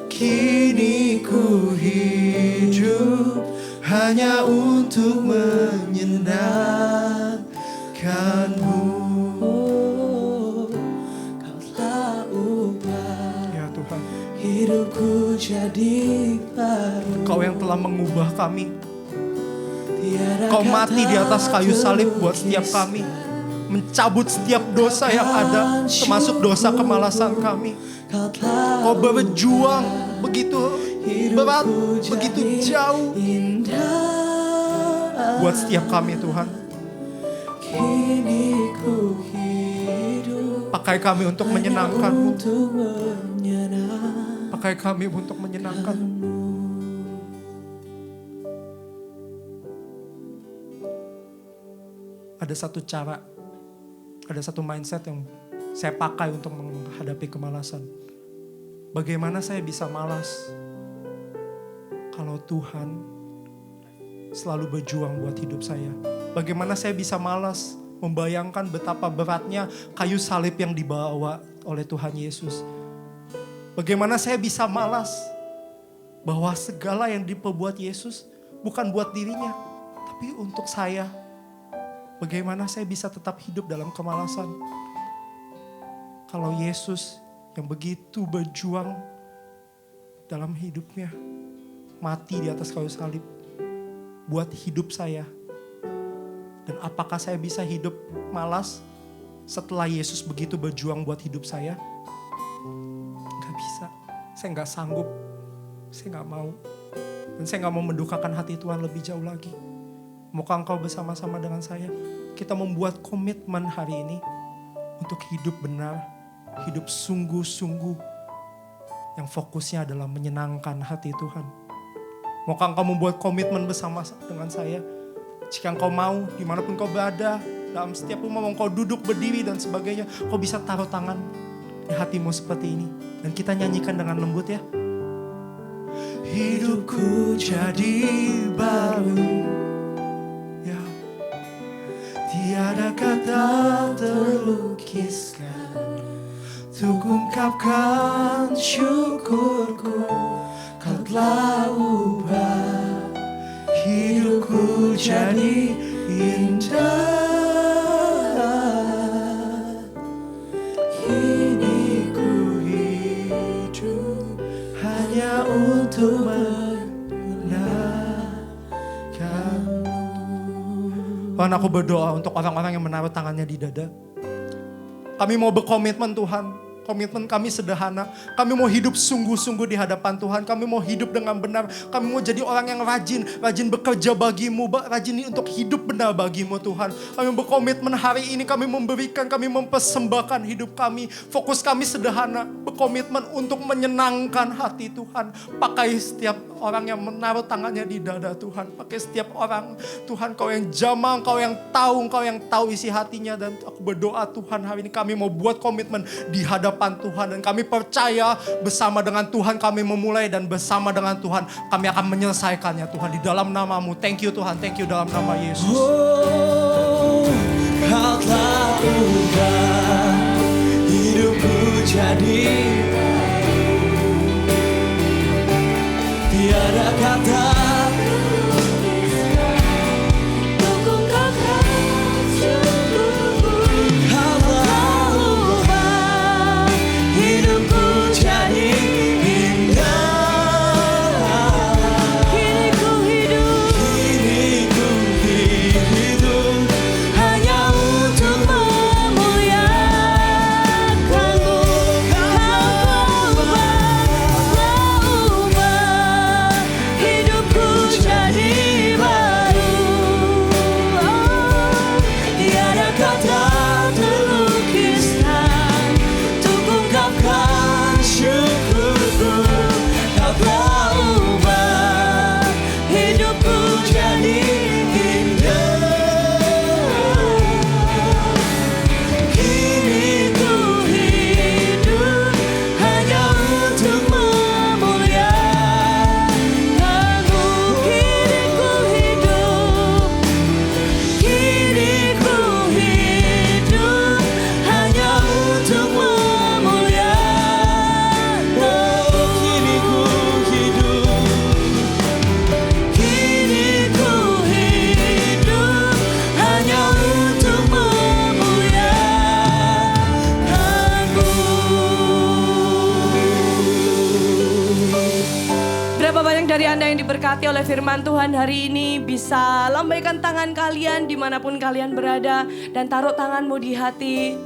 Speaker 6: Kini ku hidup hanya untuk menyenangkanmu.
Speaker 2: Kau telah ubah
Speaker 6: Ya Tuhan,
Speaker 2: hidupku jadi baru.
Speaker 6: Kau yang telah mengubah kami.
Speaker 2: Tiada
Speaker 6: Kau mati di atas kayu salib buat setiap
Speaker 2: terlukiskan.
Speaker 6: kami. Mencabut setiap dosa yang ada, termasuk dosa kemalasan kami.
Speaker 2: Kau telah
Speaker 6: Kau berjuang begitu berat,
Speaker 2: hidupku
Speaker 6: begitu
Speaker 2: jadi
Speaker 6: jauh
Speaker 2: indah.
Speaker 6: buat setiap kami Tuhan.
Speaker 2: Kini ku hidup
Speaker 6: Pakai kami untuk
Speaker 2: hanya
Speaker 6: menyenangkan-Mu.
Speaker 2: untuk menyenangkan.
Speaker 6: Pakai kami untuk menyenangkan-Mu. Ada satu cara, ada satu mindset yang saya pakai untuk menghadapi kemalasan. Bagaimana saya bisa malas kalau Tuhan selalu berjuang buat hidup saya? Bagaimana saya bisa malas membayangkan betapa beratnya kayu salib yang dibawa oleh Tuhan Yesus? Bagaimana saya bisa malas bahwa segala yang diperbuat Yesus bukan buat dirinya, tapi untuk saya? Bagaimana saya bisa tetap hidup dalam kemalasan kalau Yesus yang begitu berjuang dalam hidupnya, mati di atas kayu salib buat hidup saya? Dan apakah saya bisa hidup malas setelah Yesus begitu berjuang buat hidup saya? Gak bisa, saya gak sanggup, saya gak mau. Dan saya gak mau mendukakan hati Tuhan lebih jauh lagi. Maukah engkau bersama-sama dengan saya? Kita membuat komitmen hari ini untuk hidup benar, hidup sungguh-sungguh yang fokusnya adalah menyenangkan hati Tuhan. Maukah engkau membuat komitmen bersama dengan saya? Jika engkau mau, dimanapun kau berada, dalam setiap rumah mau kau duduk, berdiri dan sebagainya, kau bisa taruh tangan di hatimu seperti ini. Dan kita nyanyikan dengan lembut ya. Hidupku jadi baru. Ya. Tiada kata terlukiskan untuk ungkapkan syukurku. Kau telah ubah hidupku jadi indah. Kini ku hidup hanya untuk menyenangkan-Mu. Tuhan, aku berdoa untuk orang-orang yang menaruh tangannya di dada. Kami mau berkomitmen Tuhan. Komitmen kami sederhana. Kami mau hidup sungguh-sungguh di hadapan Tuhan. Kami mau hidup dengan benar. Kami mau jadi orang yang rajin bekerja bagimu. Rajin untuk hidup benar bagimu Tuhan. Kami berkomitmen hari ini kami memberikan, kami mempersembahkan hidup kami. Fokus kami sederhana. Berkomitmen untuk menyenangkan hati Tuhan. Pakai setiap orang yang menaruh tangannya di dada Tuhan. Pakai setiap orang. Tuhan, Kau yang jamah, Kau yang tahu isi hatinya. Dan aku berdoa Tuhan hari ini kami mau buat komitmen di hadapan hadapan Tuhan. Dan kami percaya bersama dengan Tuhan kami memulai dan bersama dengan Tuhan kami akan menyelesaikannya Tuhan. Di dalam nama-Mu. Thank you Tuhan, thank you dalam nama Yesus.
Speaker 2: Oh, Kau telah ubah hidupku jadi tiada kata
Speaker 1: Untuk ungkapkan syukurku.
Speaker 2: Kau telah ubah hidupku jadi indah.
Speaker 1: Kini ku hidup
Speaker 2: Kini ku hidup hanya untuk memuliakan-Mu. Kau ubah
Speaker 1: hidupku jadi baru.
Speaker 2: tiada kata terlukiskan untuk ungkapkan syukurku. Kau telah ubah hidupku jadi indah. Kini ku hidup hanya untuk memuliakan-Mu.
Speaker 1: Kini ku hidup hanya untuk memuliakan-Mu.
Speaker 2: Kini ku hidup
Speaker 1: hanya untuk memuliakan-Mu.
Speaker 4: Berapa banyak dari Anda yang diberkati oleh firman Tuhan hari ini bisa lambaikan tangan kalian dimanapun kalian berada dan taruh tanganmu di hati.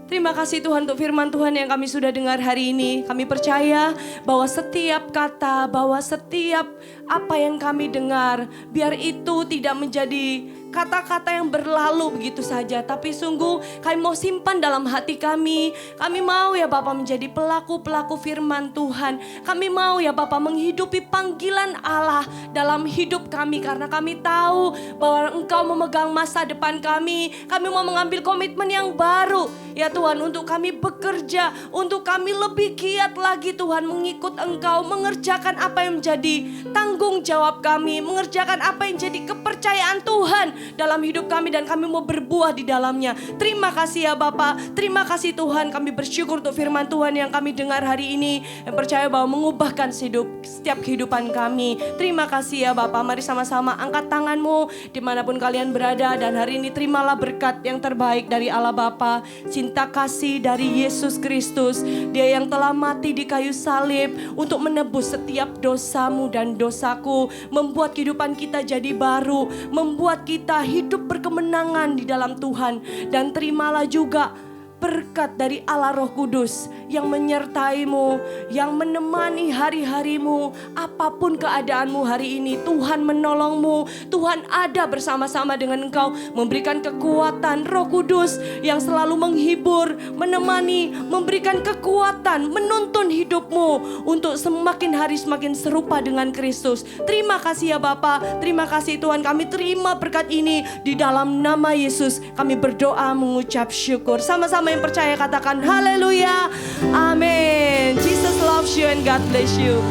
Speaker 4: Terima kasih Tuhan untuk firman Tuhan yang kami sudah dengar hari ini. Kami percaya bahwa setiap kata, bahwa setiap apa yang kami dengar, biar itu tidak menjadi kata-kata yang berlalu begitu saja. Tapi sungguh kami mau simpan dalam hati kami. Kami mau ya Bapa menjadi pelaku-pelaku firman Tuhan. Kami mau ya Bapa menghidupi panggilan Allah dalam hidup kami. Karena kami tahu bahwa Engkau memegang masa depan kami. Kami mau mengambil komitmen yang baru. Ya Tuhan, untuk kami bekerja, untuk kami lebih giat lagi Tuhan mengikut Engkau, mengerjakan apa yang menjadi tanggung jawab kami, mengerjakan apa yang jadi kepercayaan Tuhan dalam hidup kami dan kami mau berbuah di dalamnya. Terima kasih ya Bapa, terima kasih Tuhan, kami bersyukur untuk firman Tuhan yang kami dengar hari ini, yang percaya bahwa mengubahkan setiap kehidupan kami. Terima kasih ya Bapa, mari sama-sama angkat tanganmu dimanapun kalian berada dan hari ini terimalah berkat yang terbaik dari Allah Bapa, cinta kasih dari Yesus Kristus. Dia yang telah mati di kayu salib untuk menebus setiap dosamu dan dosaku, membuat kehidupan kita jadi baru, membuat kita hidup berkemenangan di dalam Tuhan. Dan terimalah juga berkat dari Allah Roh Kudus yang menyertaimu, yang menemani hari-harimu, apapun keadaanmu hari ini. Tuhan menolongmu, Tuhan ada bersama-sama dengan engkau, memberikan kekuatan. Roh Kudus yang selalu menghibur, menemani, memberikan kekuatan, menuntun hidupmu untuk semakin hari semakin serupa dengan Kristus. Terima kasih ya Bapa, terima kasih Tuhan, kami terima berkat ini di dalam nama Yesus. Kami berdoa mengucap syukur. Sama-sama yang percaya katakan haleluya, amin. Jesus loves you and God bless you.